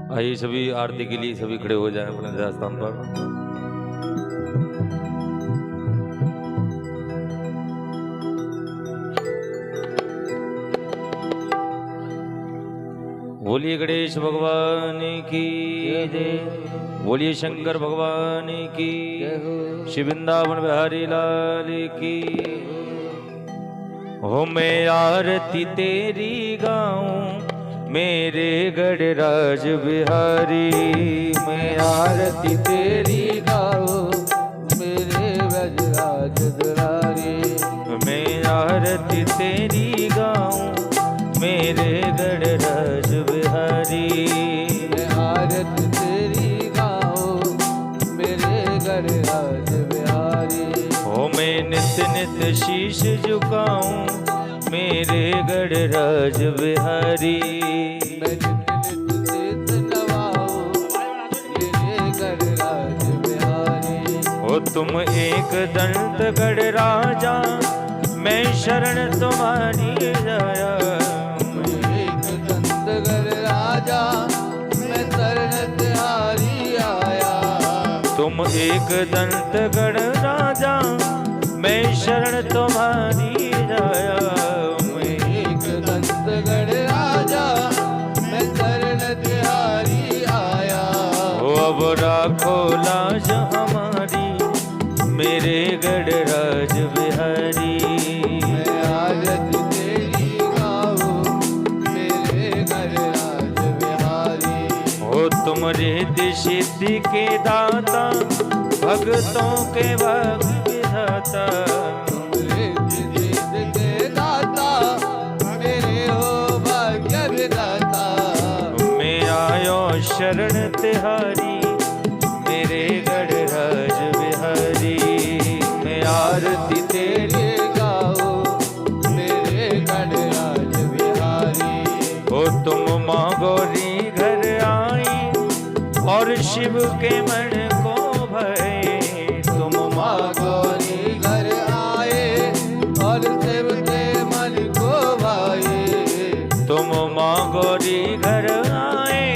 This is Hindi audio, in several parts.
आइए सभी आरती के लिए सभी खड़े हो जाएं अपने स्थान पर। बोलिए गणेश भगवान की जय, बोलिए शंकर भगवान की, श्री वृंदावन बिहारी लाल की। हो मैं आरती तेरी गाऊं मेरे गणराज बिहारी, मैं आरती तेरी गाऊं मेरे गणराज बिहारी, मैं आरती तेरी गाऊं मेरे गणराज बिहारी, मैं आरती तेरी गाऊं मेरे गणराज बिहारी। हो मैं नित नित शीश झुकाऊं मेरे गणराज बिहारी, मैं नित नित शीश नवाऊं मेरे गणराज बिहारी। हो तुम एक दंत गणराजा मैं शरण तुम्हारी आया, एक दंत गणराजा मैं शरण तुम्हारी आया। तुम एक दंत गणराजा मैं शरण तुम्हारी आया, एक दंत गणराजा मैं शरण तुम्हारी आया। हो अब राखो लाज हमारी मेरे गणराज बिहारी, मैं आरती तेरी गाऊं मेरे गणराज बिहारी। हो तुम रिद्धि सिद्धि के दाता भक्तों के भाग्य विधाता, रिद्धि सिद्धि के दाता मेरे हो भाग्य विधाता। मैं आयो शरण तिहारी मेरे गणराज बिहारी, मैं आरती तेरी तेरी गाऊं मेरे गणराज बिहारी। हो तुम माँ गौरी घर आई और शिव के मन को भय, तुम माँ माँ गौरी घर आए और शिव के मन को भाए। तुम माँ गौरी घर आए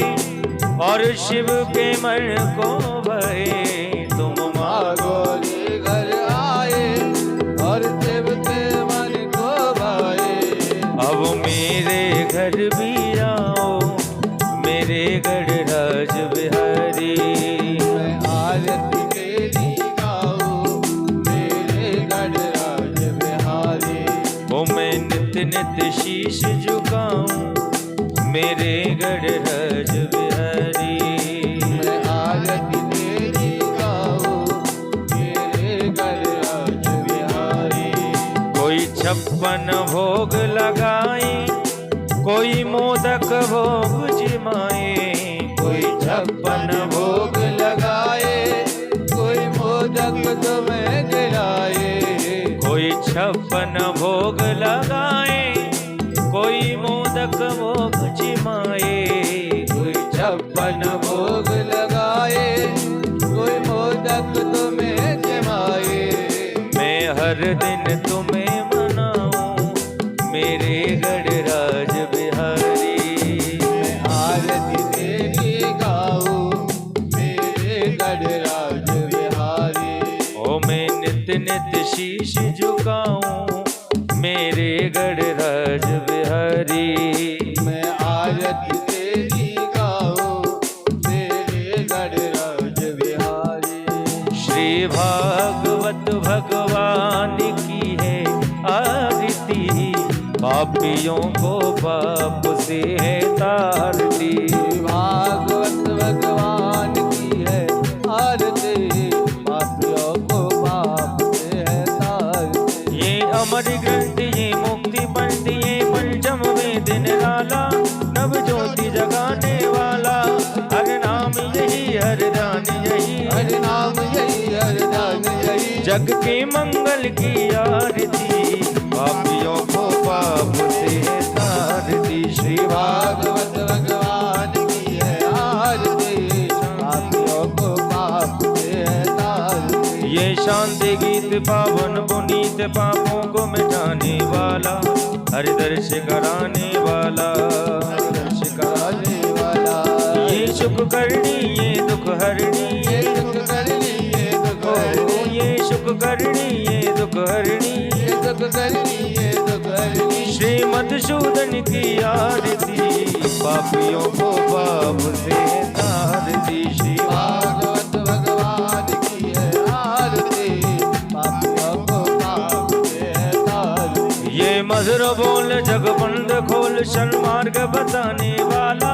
और शिव के मन को भय, तुम माँ माँ गौरी घर आए और शिव के मन को भाए। अब मेरे घर भी आओ मेरे गणराज बिहारी, मैं आरती तेरी गाऊं मेरे गणराज बिहारी। ओ मैं नित नित शीश झुकाऊं मेरे गणराज बिहारी, मैं आरती तेरी गाऊं मेरे गणराज बिहारी। कोई 56 भोग लगाए कोई मोदक भोग जिमाए, कोई 56 भोग लगाए कोई मोदक तुम्हें जलाए। कोई 56 भोग लगाए कोई मोदक भोग जिमाए, कोई 56 भोग लगाए कोई मोदक तुम्हें जमाए। मैं हर दिन तुम्हें मनाऊं मेरे गणराज बिहारी, मैं आरती तेरी गाऊं मेरे गणराज बिहारी। ओ मैं नित नित शीश झुकाऊं मेरे गणराज बिहारी, मैं आरती तेरी गाऊं मेरे गणराज बिहारी। श्री भागवत भगवान की है आरती, पापियों को पाप से है तारती, भागवत भगवान की है आरती, पापियों को पाप से है तारती। ये अमर ग्रंथ ये मुक्ति पंथ ये पंचम वेद निराला, नव ज्योति जगाने वाला, हर नाम यही हर ध्यान यही, हर नाम यही हर ध्यान यही। जग के मंगल की आरती, पापियों को पाप से है तारती। श्री भागवत भगवान की है आरती, पापियों को पाप से है तारती। ये शांति गीत पावन पुनीत पापों को मिटाने वाला, हर दर्श कराने वाला, दर्श कराने वाला। ये सुख करनी ये दुख हरणी, ये दुख करनी ये दुख हरणी, ये सुख करनी ये दुख हरणी, ये दुख करनी ये दुख हरणी। श्री मधुसूदन की आरती, पापियों को पाप से तारती। श्री भागवत भगवान की है आरती, पापियों को पाप से तारती। ये मधुर बोल जग बंद खोल, सन्मार्ग बताने वाला,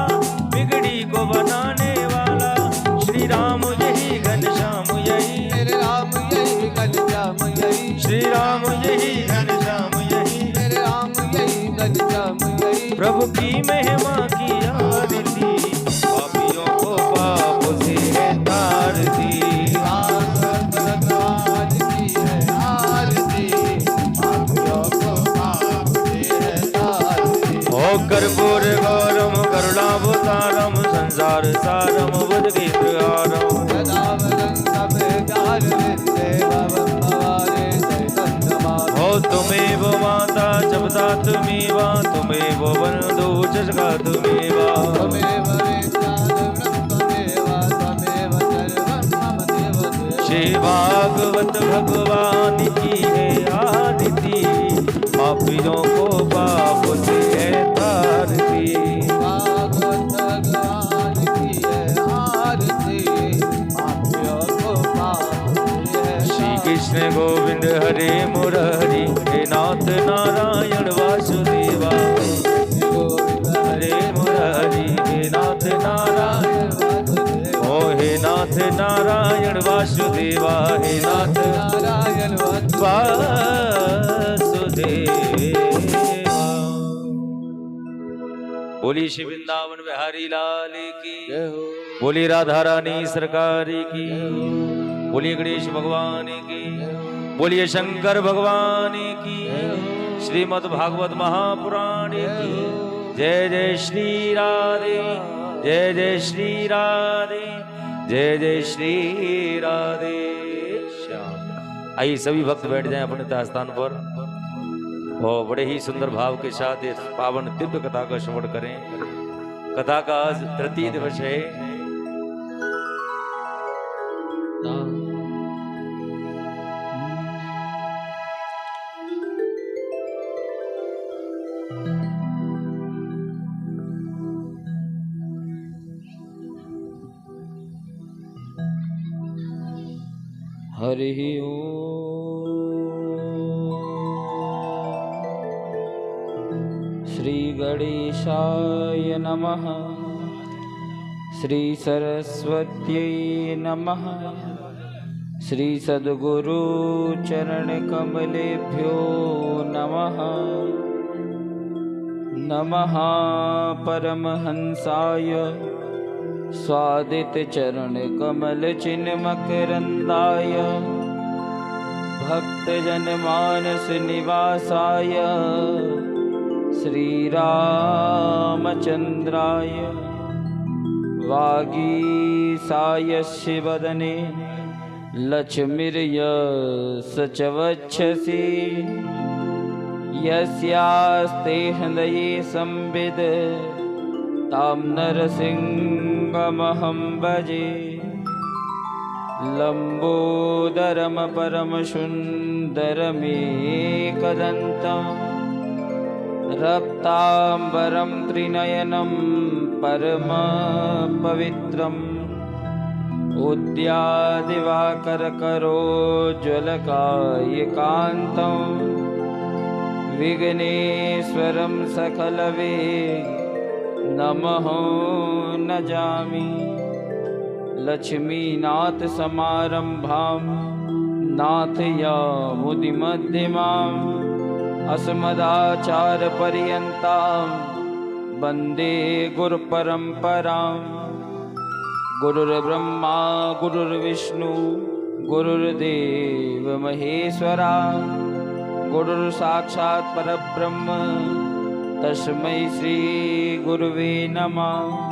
बिगड़ी को बनाने वाला, श्री राम यही घनश्याम यही, मेरे राम यही घनश्याम यही, श्री राम यही घनश्याम यही, मेरे राम यही घनश्याम यही। प्रभु की महिमा की आरती, पापियों को पाप से तारती। भागवत भगवान की है आरती, पापियों को पाप से तारती। ओ कर्पूर गौरम करुणावतारम, संसार सारम बुद्धगीतहारम, हो तुमेव माता जपता तुमेव, तुमेव बंधु जगा तुमेव, श्री भागवत भगवान की है आरती, पापियों को पाप से तारती। भागवत भगवान की है आरती, पापियों को पाप से श्री कृष्ण गोविंद हरे मुरारी, हे नाथ नारायण वासुदेवा, हरे मुरारी हे नाथ नारायण, ओ हे नाथ नारायण वासुदेवा, हे नाथ नारायण वासुदेवा। बोली श्री वृंदावन बिहारी लाल की, बोली राधा रानी सरकार की, बोलिए गणेश भगवान की, बोलिए शंकर भगवान की, श्रीमद् भागवत महापुराण की जय। जय श्री राधे, जय जय श्री राधे, जय जय श्री राधे श्याम। आइए सभी भक्त बैठ जाएं अपने स्थान पर और बड़े ही सुंदर भाव के साथ इस पावन दिव्य कथा का श्रवण करें। कथा का आज तृतीय दिवस है। हरि ओम। श्री गणेशाय नमः, श्री सरस्वत्यै नमः, श्री सद्गुरु चरण कमलेभ्यो नमः। नमः परमहंसाय स्वादित चरण कमल चिन्ह मकरंदाय, भक्तजन मानस निवासाय, श्री रामचंद्राय, वागीसाय शिवदने लक्ष्मीर्यस्य च वक्षसि, यस्यास्ते हृदये संविद तां नरसिंहमहं भजे। लंबोदरम परम सुंदरमेकदन्तं, रक्तांबरं त्रिनयनं परम पवित्रम्, उद्यादिवाकरकरोज्ज्वलकायकान्तं, विघ्नेश्वरं सकलवे नमः नजामि। लक्ष्मीनाथ समारंभां नाथयामुनिमध्यमाम्, अस्मदाचार्यपर्यन्तां वन्दे गुरुपरम्पराम्। गुरुर्ब्रह्मा गुरुर्विष्णु गुरुर्देव महेश्वरा, गुरुर्साक्षात् परब्रह्म तस्मै श्री गुरुवे नमः।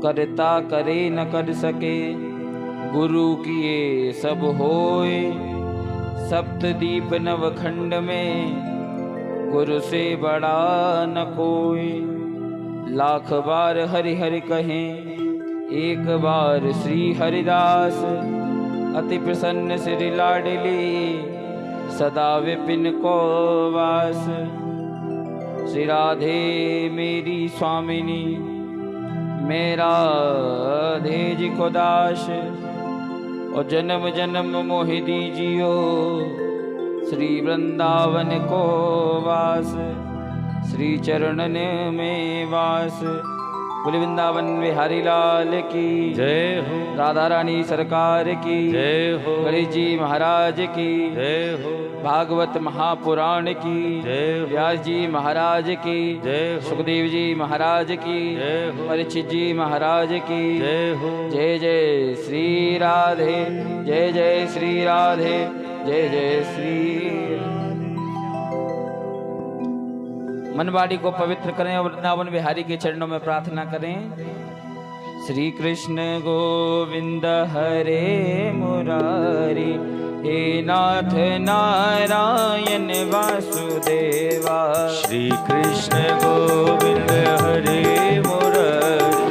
करता करे न कर सके गुरु किए सब होए, सप्तदीप नवखंड में गुरु से बड़ा न कोई। लाख बार हरि हरि कहें, एक बार श्री हरिदास। अति प्रसन्न श्री लाडली, सदा विपिन को वास। श्री राधे मेरी स्वामिनी, मेरा राधे जी को दास। और जन्म जन्म मोहि दीजियो, श्री वृंदावन को वास। श्री चरणन में वास। बोले वृंदावन बिहारी लाल की जय हो, राधा रानी सरकार की जय हो, गणेश जी महाराज की जय हो, भागवत महापुराण की जय हो, व्यास जी महाराज की जय हो, सुखदेव जी महाराज की जय हो, परीक्षित जी महाराज की जय हो। जय जय श्री राधे, जय जय श्री राधे, जय जय श्री। मनवाड़ी को पवित्र करें और वृंदावन बिहारी के चरणों में प्रार्थना करें। श्री कृष्ण गोविंद हरे मुरारी, हे नाथ नारायण वासुदेवा। श्री कृष्ण गोविंद हरे मुरारी,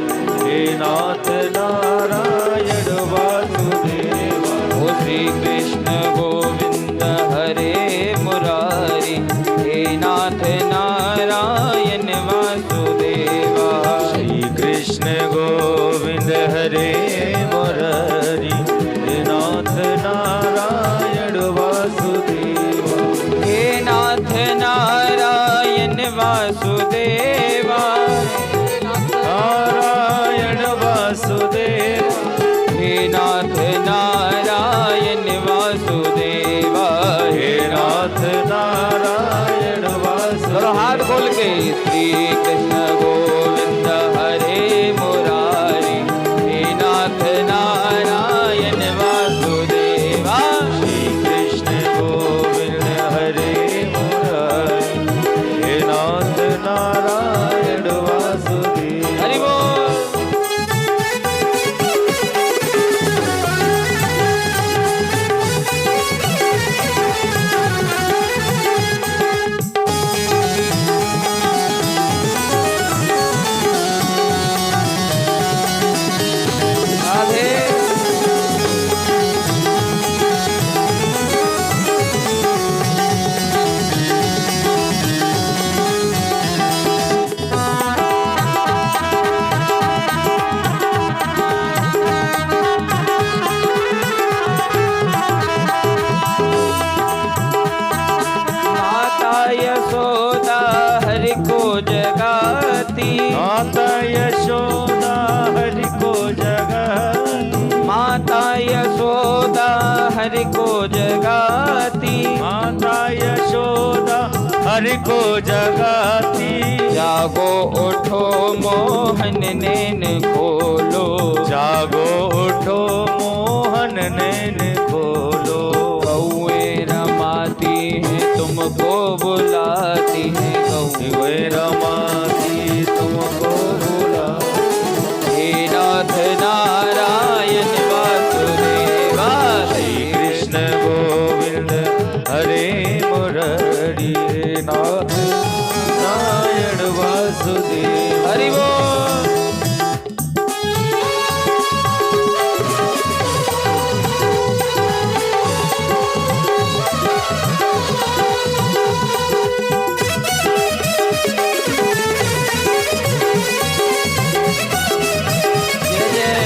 हे नाथ नारायण वासुदेवा। ओ श्री कृष्ण गोविंद हरे मुरारी, हे नाथ नारायण वासुदेवा। श्री कृष्ण गोविंद हरे मुरारी, हे नाथ नारायण वासुदेवा। हे नाथ नारायण वासुदेवा, नारायण वासुदेवा। हे नाथ नारायण वासुदेवा। हे नाथ नारायण वासुदेवा। और हाथ खोल के श्री कृष्ण गोविंद हरे मुरारी, हे नाथ नारायण वासुदेवा। श्री कृष्ण गोविंद हरे मुरारी, हे नाथ नारायण वासुदेवा। हरि बोल। राधे। माता यशोदा हरि को जगाती, माता यशोदा हरि को जगाती। माता यशोदा हरि को जगाती। माता यशोदा हरि को जगाती। जागो उठो मोहन नैन खोलो, जागो उठो मोहन नैन खोलो। कौए रमाती हैं तुमको बुलाती हैं, कौए रमाती तुमको बुला। हे नाथ नारायण वासुदेवा। श्री कृष्ण गोविंद हरे मुरारी, हे नाथ नारायण वासुदेव। हरि बोल। जय जय।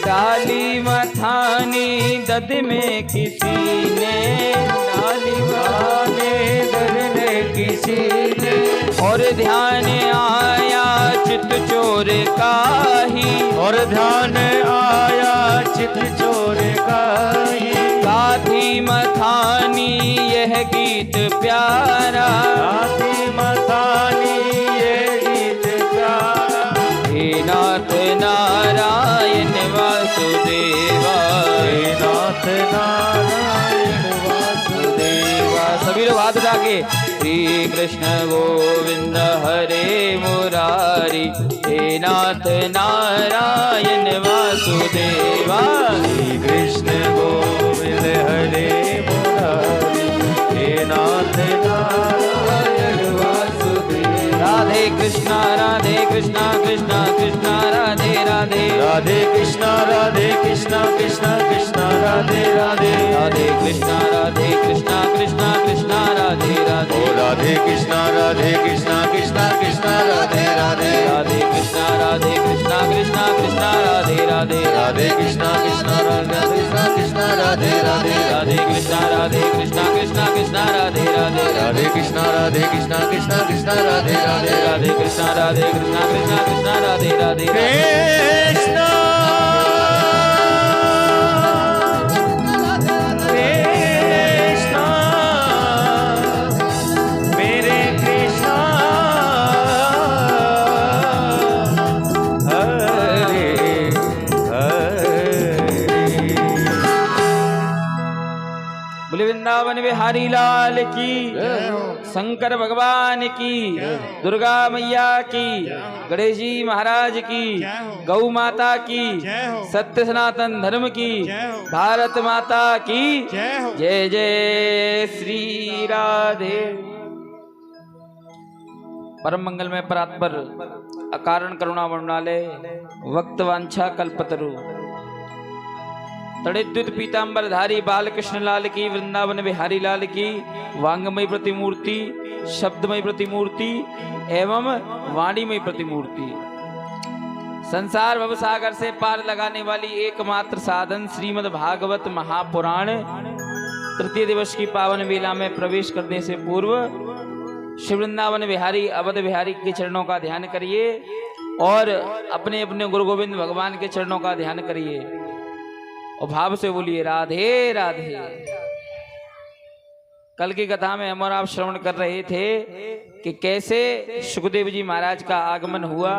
डाली मथानी दद में किसी ने, डाली मथाने दद में किसी ने। और ध्यान आया चित चोर का ही, और ध्यान आया चित चोर का ही। गाय हाथी मथानी यह गीत प्यारा, हाथी मथानी ये गीत प्यारा, हे नाथ नारायण वासुदेवा, हे नाथ नारायण वासुदेवा। सभी लोग हाथ उठा के श्री कृष्ण गोविंद हरे मुरारी, हे नाथ नारायण वासुदेवा, श्री कृष्ण गोविंद हरे मुरारी, हे नाथ नारायण वासुदेवा। राधे कृष्णा कृष्णा कृष्णा राधे राधे, राधे कृष्णा कृष्णा कृष्णा राधे राधे, राधे कृष्णा कृष्णा कृष्णा राधे राधे, ओ राधे कृष्णा कृष्णा राधे राधे, राधे कृष्णा कृष्णा कृष्णा राधे राधे, राधे कृष्णा कृष्णा राधे राधे, राधे कृष्णा कृष्णा कृष्णा राधे राधे, राधे कृष्णा कृष्णा राधे राधे, राधे कृष्णा कृष्णा कृष्णा राधे राधे, कृष्ण कृष्ण मेरे कृष्ण हरे हरे। बोले वृंदावन बिहारी लाल की, शंकर भगवान की, दुर्गा मैया की, गणेश जी महाराज की, गौ माता की, सत्य सनातन धर्म की, भारत माता की जय जय श्री राधे। परम मंगल में परात्पर अकारण करुणा वर्णालय वक्त वांछा कल्पतरु तड़िद्युत पीतांबर धारी बालकृष्ण लाल की, वृंदावन बिहारी लाल की, वांगमयी प्रतिमूर्ति, शब्दमयी प्रतिमूर्ति एवं वाणीमयी प्रतिमूर्ति, संसार भवसागर से पार लगाने वाली एकमात्र साधन श्रीमद् भागवत महापुराण तृतीय दिवस की पावन वेला में प्रवेश करने से पूर्व श्री वृंदावन बिहारी अवध बिहारी के चरणों का ध्यान करिए और अपने अपने गुरु गोविंद भगवान के चरणों का ध्यान करिए और भाव से बोलिए राधे राधे। कल की कथा में हम और आप श्रवण कर रहे थे कि कैसे सुखदेव जी महाराज का आगमन हुआ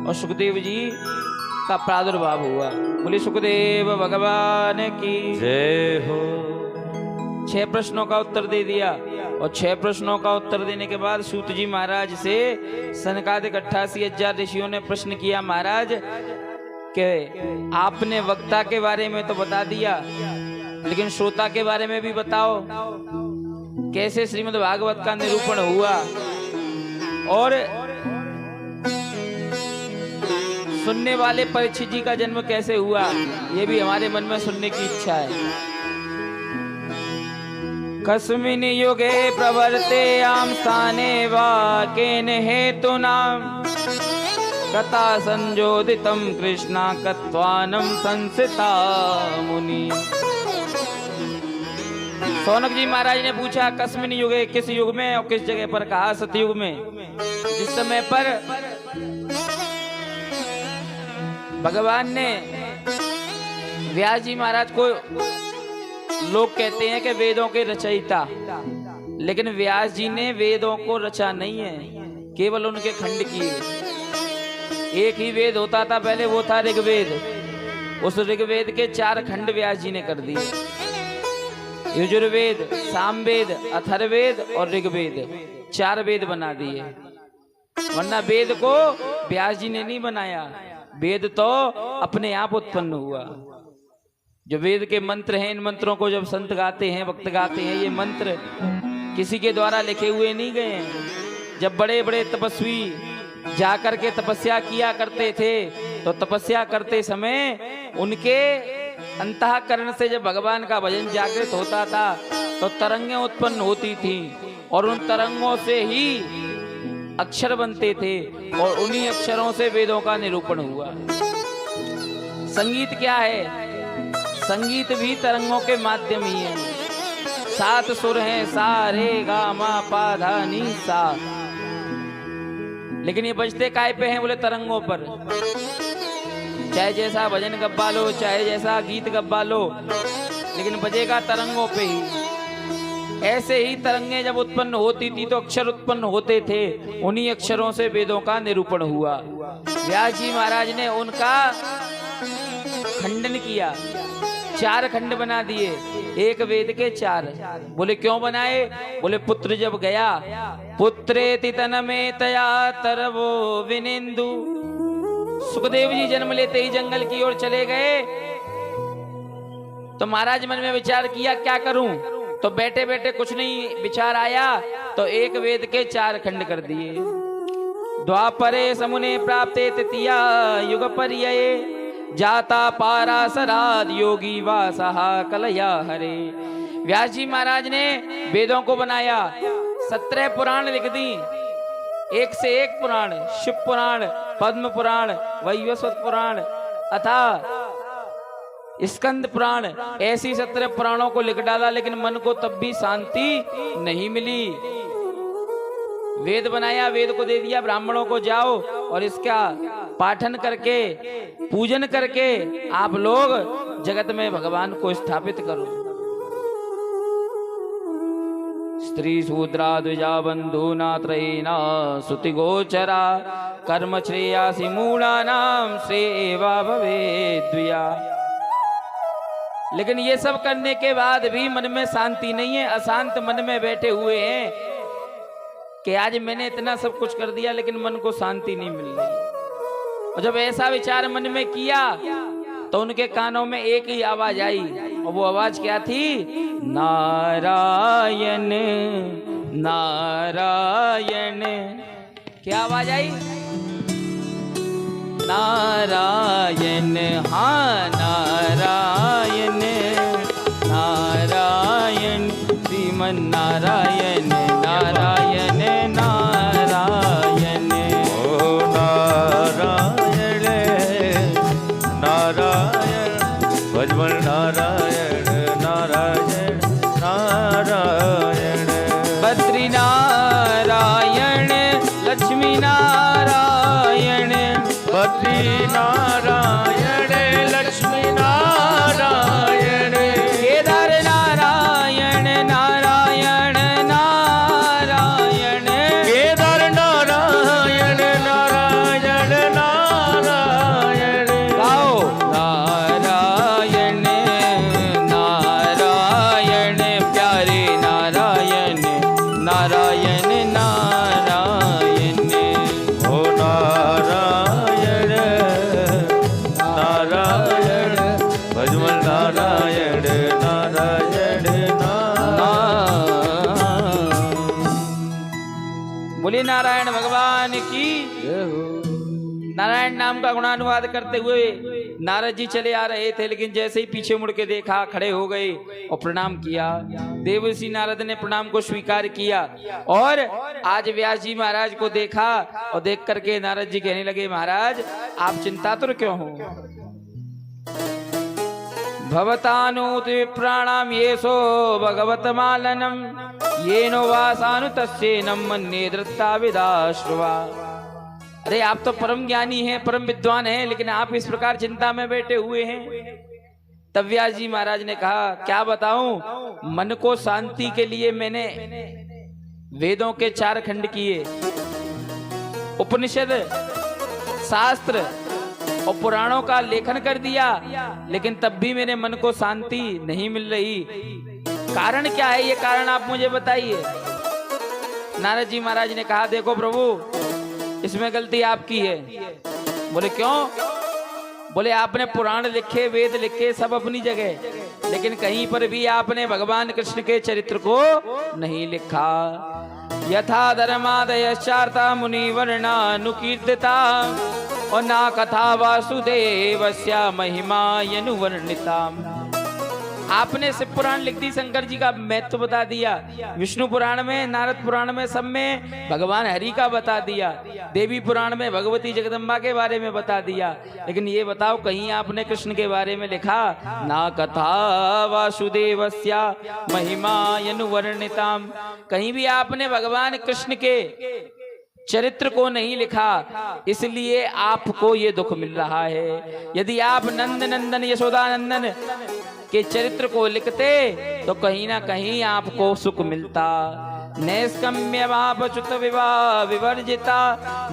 और सुखदेव जी का प्रादुर्भाव हुआ। बोले सुखदेव भगवान की जय हो। 6 प्रश्नों का उत्तर दे दिया और 6 प्रश्नों का उत्तर देने के बाद सूत जी महाराज से सनकादिक 88,000 ऋषियों ने प्रश्न किया, महाराज के आपने वक्ता के बारे में तो बता दिया लेकिन श्रोता के बारे में भी बताओ, कैसे श्रीमद् भागवत का निरूपण हुआ और सुनने वाले परीक्षित जी का जन्म कैसे हुआ, ये भी हमारे मन में सुनने की इच्छा है। कस्मिन् युगे प्रवर्ते आम स्थाने वा केन हेतु नाम कथा संजोदितम कृष्णा कत्वानम संसिता मुनि। सौनक जी महाराज ने पूछा कस्मिन् युगे, किस युग में और किस जगह पर, कहा सतयुग में, जिस समय पर भगवान ने व्यास जी महाराज को, लोग कहते हैं कि वेदों के रचयिता, लेकिन व्यास जी ने वेदों को रचा नहीं है, केवल उनके खंड किए। एक ही वेद होता था पहले, वो था ऋग्वेद। उस ऋग्वेद के 4 खंड व्यास जी ने कर दिए, यजुर्वेद, सामवेद, अथर्ववेद और ऋग्वेद, 4 वेद बना दिए। वरना वेद को व्यास जी ने नहीं बनाया, वेद तो अपने आप उत्पन्न हुआ। जो वेद के मंत्र हैं, इन मंत्रों को जब संत गाते हैं, भक्त गाते हैं, ये मंत्र किसी के द्वारा लिखे हुए नहीं गए हैं। जब बड़े बड़े तपस्वी जाकर के तपस्या किया करते थे तो तपस्या करते समय उनके अंतःकरण से जब भगवान का भजन जागृत होता था तो तरंगें उत्पन्न होती थी और उन तरंगों से ही अक्षर बनते थे और उन्हीं अक्षरों से वेदों का निरूपण हुआ। संगीत क्या है? संगीत भी तरंगों के माध्यम ही है। 7 सुर हैं, सा रे गा मा पा धा नी सा, लेकिन ये बजते काय पे हैं? बोले तरंगों पर। चाहे जैसा भजन गब्बा लो, चाहे जैसा गीत गब्बा लो, लेकिन बजेगा तरंगों पे ही। ऐसे ही तरंगे जब उत्पन्न होती थी तो अक्षर उत्पन्न होते थे, उन्हीं अक्षरों से वेदों का निरूपण हुआ। व्यास जी महाराज ने उनका खंडन किया, 4 खंड बना दिए, एक वेद के 4। बोले क्यों बनाए? बोले पुत्र जब गया, पुत्रेति तनमे तया तरवो विनिंदु। सुखदेव जी जन्म लेते ही जंगल की ओर चले गए, तो महाराज मन में विचार किया क्या करूं, तो बैठे बैठे कुछ नहीं विचार आया, तो एक वेद के 4 खंड कर दिए। द्वापरे समुने प्राप्ते तृतीया युग पर्यये, जाता पारासराद योगी वासहा कलया हरे। व्यास जी महाराज ने वेदों को बनाया, 17 पुराण लिख दी, एक से एक पुराण, शिव पुराण, पद्म पुराण, वैवस्वत पुराण अथा स्कंद पुराण, ऐसी 17 पुराणों को लिख डाला, लेकिन मन को तब भी शांति नहीं मिली। वेद बनाया, वेद को दे दिया ब्राह्मणों को, जाओ और इसका पाठन करके पूजन करके आप लोग जगत में भगवान को स्थापित करो। स्त्री शूद्रा द्विजा बंधुना त्रयीना सुति गोचरा, कर्म श्रेयासि मूढ़ानाम श्रेयवा भवेत् द्विया। लेकिन ये सब करने के बाद भी मन में शांति नहीं है, अशांत मन में बैठे हुए हैं कि आज मैंने इतना सब कुछ कर दिया लेकिन मन को शांति नहीं मिल रही। और जब ऐसा विचार मन में किया तो उनके कानों में एक ही आवाज आई, और वो आवाज क्या थी? नारायण नारायण। क्या आवाज आई? नारायण, हाँ नारायण नारायण, श्रीमन नारायण नारायण नारायण। ओ नारायण नारायण, भजमन नारायण नारायण नारायण। बद्री नारायण लक्ष्मी नारायण, बद्री नारायण लक्ष्मी नारायण, केदार नारायण नारायण नारायण, केदार नारायण नारायण नारायण। गाओ नारायण नारायण, प्यारे नारायण नारायण नारायण। ओ नारायण नारायण, भजमन नारायण नारायण नारायण। बोलिए नारायण भगवान की। नारायण नाम का गुणानुवाद करते हुए नारद जी चले आ रहे थे, लेकिन जैसे ही पीछे मुड़ के देखा, खड़े हो गए और प्रणाम किया। देवर्षि नारद ने प्रणाम को स्वीकार किया, और आज व्यास जी महाराज को देखा, और देख करके नारद जी कहने लगे, महाराज आप चिंतातुर क्यों हो? भवतानुत विप्राणाम येषो भगवत मालनम, येनो वासानुतस्येनम मन्ये दृष्टा विदाश्रुवा। अरे आप तो परम ज्ञानी हैं, परम विद्वान हैं, लेकिन आप इस प्रकार चिंता में बैठे हुए हैं। तब व्यास जी महाराज ने कहा, क्या बताऊं, मन को शांति के लिए मैंने वेदों के 4 खंड किए, उपनिषद, शास्त्र और पुराणों का लेखन कर दिया, लेकिन तब भी मेरे मन को शांति नहीं मिल रही। कारण क्या है? ये कारण आप मुझे बताइए। नारद जी महाराज ने कहा, देखो प्रभु, इसमें गलती आपकी है। बोले क्यों? बोले आपने पुराण लिखे, वेद लिखे, सब अपनी जगह, लेकिन कहीं पर भी आपने भगवान कृष्ण के चरित्र को नहीं लिखा। यथा धर्मादयश्चार्था मुनिवर्णानुकीर्तिता, और ना कथा वासुदेवस्या महिमा यनुवर्णिता। आपने शिव पुराण लिख दी, शंकर जी का महत्व बता दिया, विष्णु पुराण में, नारद पुराण में, सब में भगवान हरि का बता दिया, देवी पुराण में भगवती जगदम्बा के बारे में बता दिया, लेकिन ये बताओ कहीं आपने कृष्ण के बारे में लिखा? ना कथा वासुदेवस्या महिमा यनुवर्णिताम। कहीं भी आपने भगवान कृष्ण के चरित्र को नहीं लिखा, इसलिए आपको ये दुख मिल रहा है। यदि आप नंद नंदन यशोदा नंदन के चरित्र को लिखते तो कहीं ना कहीं आपको सुख मिलता। नैष्कम्य भापच्युत विवाह विवर्जिता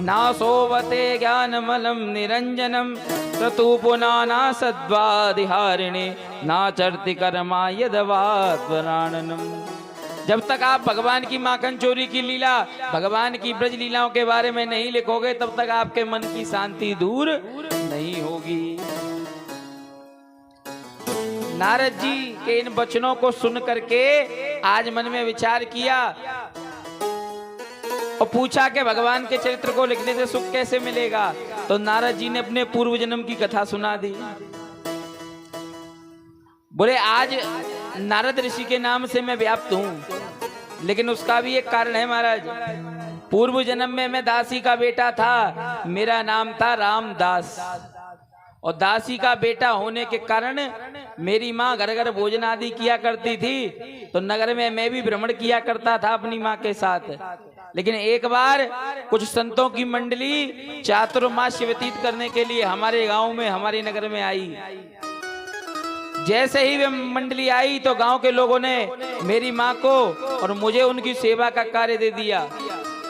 ना सोवते ज्ञानमलम निरंजनम क्रतु पुनाना सद्वादिहारिणे ना चरति कर्मा यदवात्मराणनम। जब तक आप भगवान की माखन चोरी की लीला, भगवान की ब्रज लीलाओं के बारे में नहीं लिखोगे तब तक आपके मन की शांति दूर नहीं होगी। नारद जी के इन वचनों को सुन करके आज मन में विचार किया और पूछा कि भगवान के चरित्र को लिखने से सुख कैसे मिलेगा। तो नारद जी ने अपने पूर्व जन्म की कथा सुना दी। बोले आज नारद ऋषि के नाम से मैं व्याप्त हूं, लेकिन उसका भी एक कारण है महाराज। पूर्व जन्म में मैं दासी का बेटा था, मेरा नाम था रामदास, और दासी का बेटा होने के कारण मेरी माँ घर घर भोजन आदि किया करती थी, तो नगर में मैं भी भ्रमण किया करता था अपनी माँ के साथ। लेकिन एक बार कुछ संतों की मंडली चातुर्मास्य व्यतीत करने के लिए हमारे गांव में, हमारे नगर में आई। जैसे ही वे मंडली आई तो गांव के लोगों ने मेरी माँ को और मुझे उनकी सेवा का कार्य दे दिया।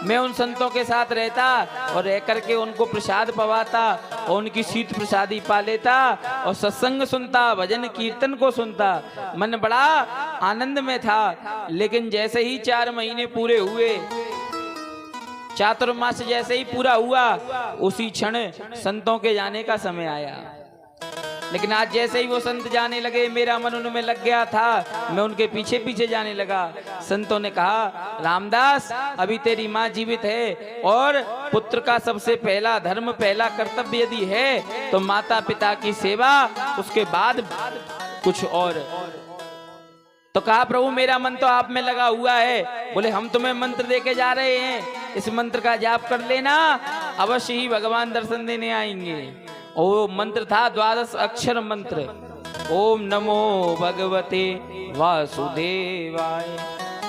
मैं उन संतों के साथ रहता और रह करके उनको प्रसाद पवाता और उनकी शीत प्रसादी पा लेता और सत्संग सुनता, भजन कीर्तन को सुनता। मन बड़ा आनंद में था। लेकिन जैसे ही 4 महीने पूरे हुए, चातुर्मास जैसे ही पूरा हुआ, उसी क्षण संतों के जाने का समय आया। लेकिन आज जैसे ही वो संत जाने लगे, मेरा मन उनमें लग गया था, मैं उनके पीछे पीछे जाने लगा। संतों ने कहा, रामदास अभी तेरी माँ जीवित है और पुत्र का सबसे पहला धर्म, पहला कर्तव्य यदि है तो माता पिता की सेवा, उसके बाद कुछ और। तो कहा, प्रभु मेरा मन तो आप में लगा हुआ है। बोले, हम तुम्हें मंत्र देके जा रहे हैं, इस मंत्र का जाप कर लेना, अवश्य ही भगवान दर्शन देने आएंगे। वो मंत्र था 12 अक्षर मंत्र। ओम नमो भगवते वासुदेवाय,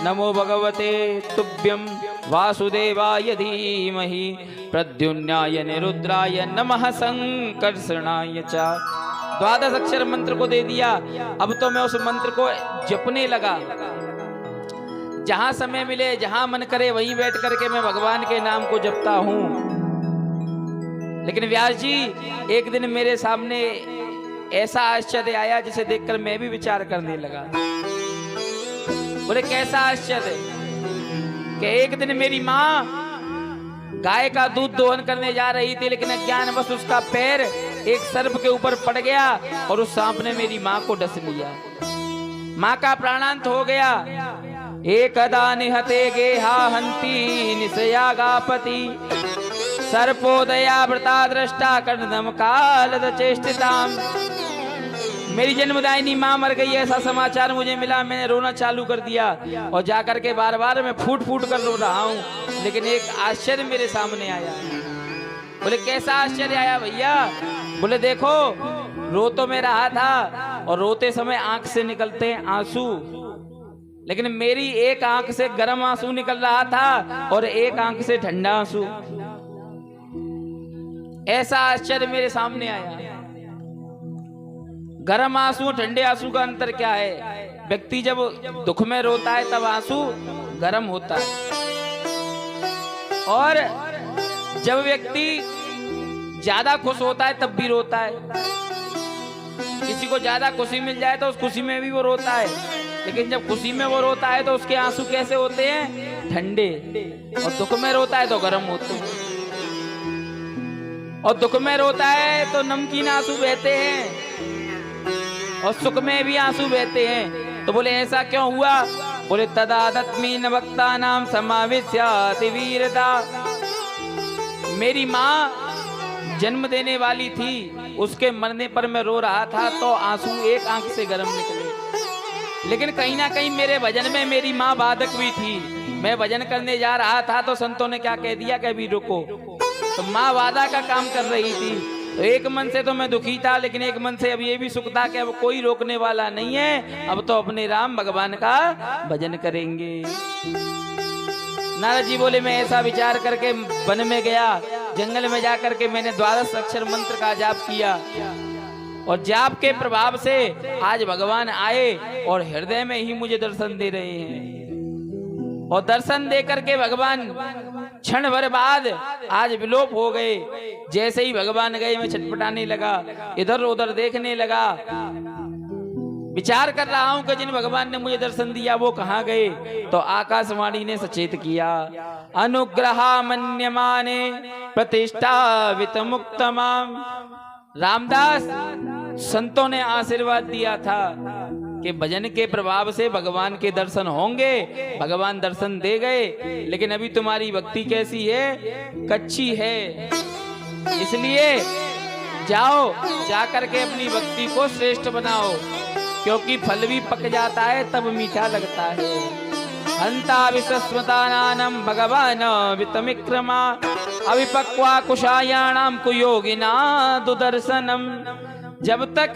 नमो भगवते तुभ्यं वासुदेवाय धीमहि, प्रद्युम्नाय निरुद्राय नमः संकर्षणाय च। 12 अक्षर मंत्र को दे दिया। अब तो मैं उस मंत्र को जपने लगा। जहां समय मिले, जहां मन करे, वहीं बैठ करके मैं भगवान के नाम को जपता हूं। लेकिन व्यास जी, एक दिन मेरे सामने ऐसा आश्चर्य आया जिसे देखकर मैं भी विचार करने लगा। बोले, कैसा आश्चर्य? कि एक दिन मेरी माँ गाय का दूध दोहन करने जा रही थी, लेकिन अज्ञानवश उसका पैर एक सर्प के ऊपर पड़ गया और उस सांप ने मेरी माँ को डस लिया। माँ का प्राणांत हो गया। एकदा निहते गेहा हंती निशयागापति, सर्पोदया व्रता दृष्टा कर्णम कालद चेष्टिताम। मेरी जन्मदायिनी माँ मर गई, ऐसा समाचार मुझे मिला। मैंने रोना चालू कर दिया और जाकर के बार बार मैं फूट फूट कर रो रहा हूँ। लेकिन एक आश्चर्य मेरे सामने आया। बोले, कैसा आश्चर्य आया भैया? बोले, देखो, रो तो मैं रहा था और रोते समय आंख से निकलते हैं आंसू, लेकिन मेरी एक आंख से गर्म आंसू निकल रहा था और एक आंख से ठंडा आंसू। ऐसा आश्चर्य मेरे सामने आया। गर्म आंसू, ठंडे आंसू का अंतर क्या है? व्यक्ति जब दुख में रोता है तब आंसू गर्म होता है, और जब व्यक्ति ज्यादा खुश होता है तब भी रोता है। किसी को ज्यादा खुशी मिल जाए तो उस खुशी में भी वो रोता है, लेकिन जब खुशी में वो रोता है तो उसके आंसू कैसे होते हैं? ठंडे। और दुख में रोता है तो गर्म होते हैं। और दुख में रोता है तो नमकीन आंसू बहते हैं और सुख में भी आंसू बहते हैं। तो बोले, ऐसा क्यों हुआ? बोले, तदादत्मी नवक्ता नाम समाविश्याति वीरता। मेरी माँ जन्म देने वाली थी, उसके मरने पर मैं रो रहा था तो आंसू एक आंख से गर्म निकले। लेकिन कहीं ना कहीं मेरे भजन में मेरी माँ बाधक भी थी। मैं भजन करने जा रहा था तो संतों ने क्या कह दिया कि अभी रुको। तो माँ वादा का काम कर रही थी। तो एक मन से तो मैं दुखी था, लेकिन एक मन से अब ये भी सुख था कि अब कोई रोकने वाला नहीं है, अब तो अपने राम भगवान का भजन करेंगे। नारद जी बोले, मैं ऐसा विचार करके वन में गया, जंगल में जाकर के मैंने 12 अक्षर मंत्र का जाप किया। और जाप के प्रभाव से आज भगवान आए और हृदय में ही मुझे दर्शन दे रहे हैं। और दर्शन दे करके भगवान क्षण भर बाद आज विलोप हो गए। जैसे ही भगवान गए मैं छटपटाने लगा, इधर उधर देखने लगा, विचार कर रहा हूं कि जिन भगवान ने मुझे दर्शन दिया वो कहाँ गए। तो आकाशवाणी ने सचेत किया, अनुग्रहा मन्यमाने प्रतिष्ठा वित मुक्तमाम। रामदास संतों ने आशीर्वाद दिया था कि भजन के प्रभाव से भगवान के दर्शन होंगे। भगवान दर्शन दे गए, लेकिन अभी तुम्हारी भक्ति कैसी है? कच्ची है। इसलिए जाओ, जा करके अपनी भक्ति को श्रेष्ठ बनाओ, क्योंकि फल भी पक जाता है तब मीठा लगता है। हंता विश्वस्मतानां भगवान वितमिक्रमा अविपक्वा कुशायाणाम कुयोगिना दुदर्शनम। जब तक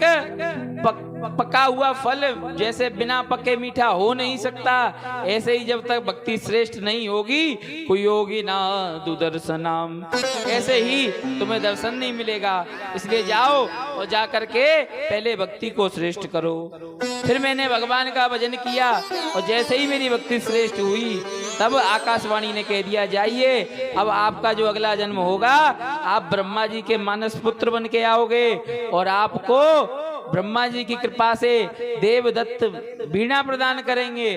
पका हुआ फल जैसे बिना पके मीठा हो नहीं सकता, ऐसे ही जब तक भक्ति श्रेष्ठ नहीं होगी कुयोगी ना दुदर्शनम, ऐसे ही तुम्हें दर्शन नहीं मिलेगा। इसलिए जाओ और जा करके पहले भक्ति को श्रेष्ठ करो। फिर मैंने भगवान का भजन किया और जैसे ही मेरी भक्ति श्रेष्ठ हुई तब आकाशवाणी ने कह दिया, जाइए अब आपका जो अगला जन्म होगा आप ब्रह्मा जी के मानस पुत्र बन के आओगे और आपको ब्रह्मा जी की कृपा से देवदत्त वीणा प्रदान करेंगे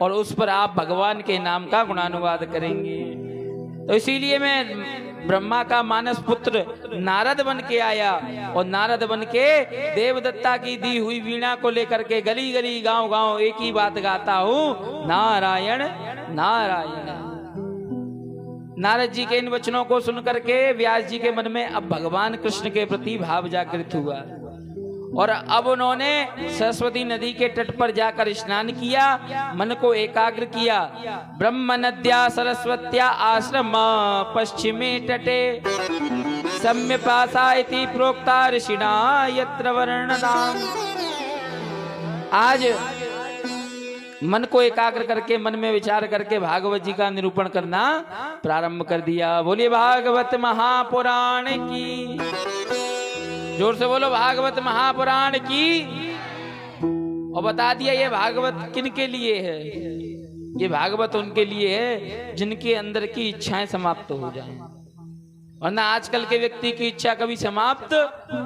और उस पर आप भगवान के नाम का गुणानुवाद करेंगे। तो इसीलिए मैं ब्रह्मा का मानस पुत्र नारद बन के आया और नारद बन के देवदत्ता की दी हुई वीणा को लेकर के गली गली गांव गांव एक ही बात गाता हूँ, नारायण नारायण। नारद जी के इन वचनों को सुनकर के व्यास जी के मन में अब भगवान कृष्ण के प्रति भाव जागृत हुआ और अब उन्होंने सरस्वती नदी के तट पर जाकर स्नान किया, मन को एकाग्र किया। ब्रह्म नद्या सरस्वत्या आश्रम पश्चिमे तटे सम्यपासा इति प्रोक्ता ऋषिणा यत्र वर्णनाम। आज मन को एकाग्र करके मन में विचार करके भागवत जी का निरूपण करना प्रारंभ कर दिया। बोलिए भागवत महापुराण की, जोर से बोलो भागवत महापुराण की। और बता दिया ये भागवत किन के लिए है? ये भागवत उनके लिए है जिनके अंदर की इच्छाएं समाप्त हो जाएं। वरना आजकल के व्यक्ति की इच्छा कभी समाप्त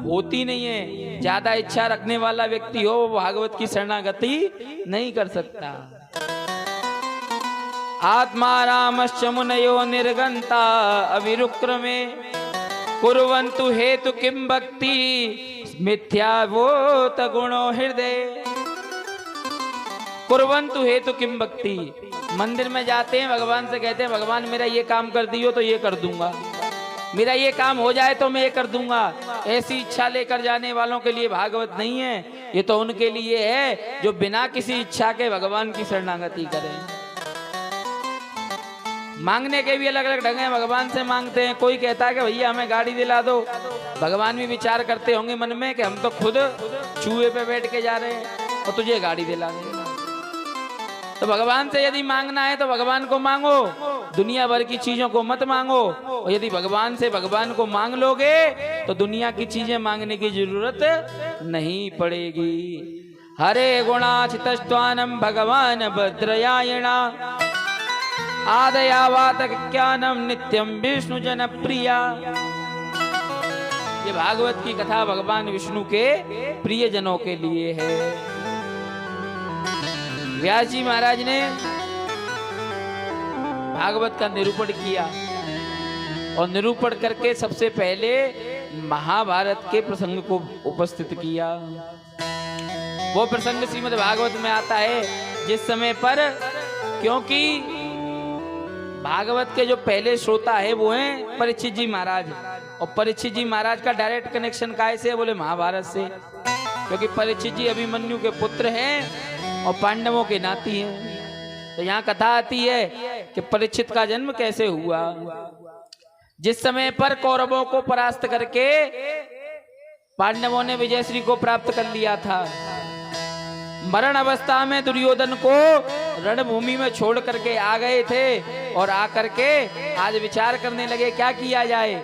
होती नहीं है। ज्यादा इच्छा रखने वाला व्यक्ति हो वो भागवत की शरणागति नहीं कर सकता। आत्मा रामश्च मुनयो निर्गंता अविरुक्रमे कुर्वन्तु हेतु किं भक्ति मिथ्यावोत गुणो हृदय। कुर्वन्तु हेतु किं भक्ति, मंदिर में जाते हैं भगवान से कहते हैं भगवान मेरा ये काम कर दियो तो ये कर दूंगा, मेरा ये काम हो जाए तो मैं ये कर दूंगा। ऐसी इच्छा लेकर जाने वालों के लिए भागवत नहीं है, ये तो उनके लिए है जो बिना किसी इच्छा के भगवान की शरणागति करें। मांगने के भी अलग अलग ढंग हैं, भगवान से मांगते हैं। कोई कहता है कि भैया हमें गाड़ी दिला दो, भगवान भी विचार करते होंगे मन में कि हम तो खुद चूहे पे बैठ के जा रहे हैं और तुझे गाड़ी दिला देंगे। तो भगवान से यदि मांगना है तो भगवान को मांगो, दुनिया भर की चीजों को मत मांगो। और यदि भगवान से भगवान को मांग लोगे तो दुनिया की चीजें मांगने की जरूरत नहीं पड़ेगी। हरे गुणाचितस्त्वानम भगवान भद्रयायणा आदयावातक ज्ञानम नित्यम विष्णु जन प्रिया। ये भागवत की कथा भगवान विष्णु के प्रिय जनों के लिए है। व्यास जी महाराज ने भागवत का निरूपण किया और निरूपण करके सबसे पहले महाभारत के प्रसंग को उपस्थित किया। वो प्रसंग श्रीमद् भागवत में आता है जिस समय पर, क्योंकि भागवत के जो पहले श्रोता है वो हैं परीक्षित जी महाराज, और परीक्षित जी महाराज का डायरेक्ट कनेक्शन काय से है? बोले महाभारत से, क्योंकि परीक्षित जी अभिमन्यु के पुत्र हैं और पांडवों के नाती हैं। तो यहाँ कथा आती है कि परीक्षित का जन्म कैसे हुआ। जिस समय पर कौरवों को परास्त करके पांडवों ने विजयश्री को प्राप्त कर लिया था, मरण अवस्था में दुर्योधन को रणभूमि में छोड़ करके आ गए थे और आकर के आज विचार करने लगे क्या किया जाए।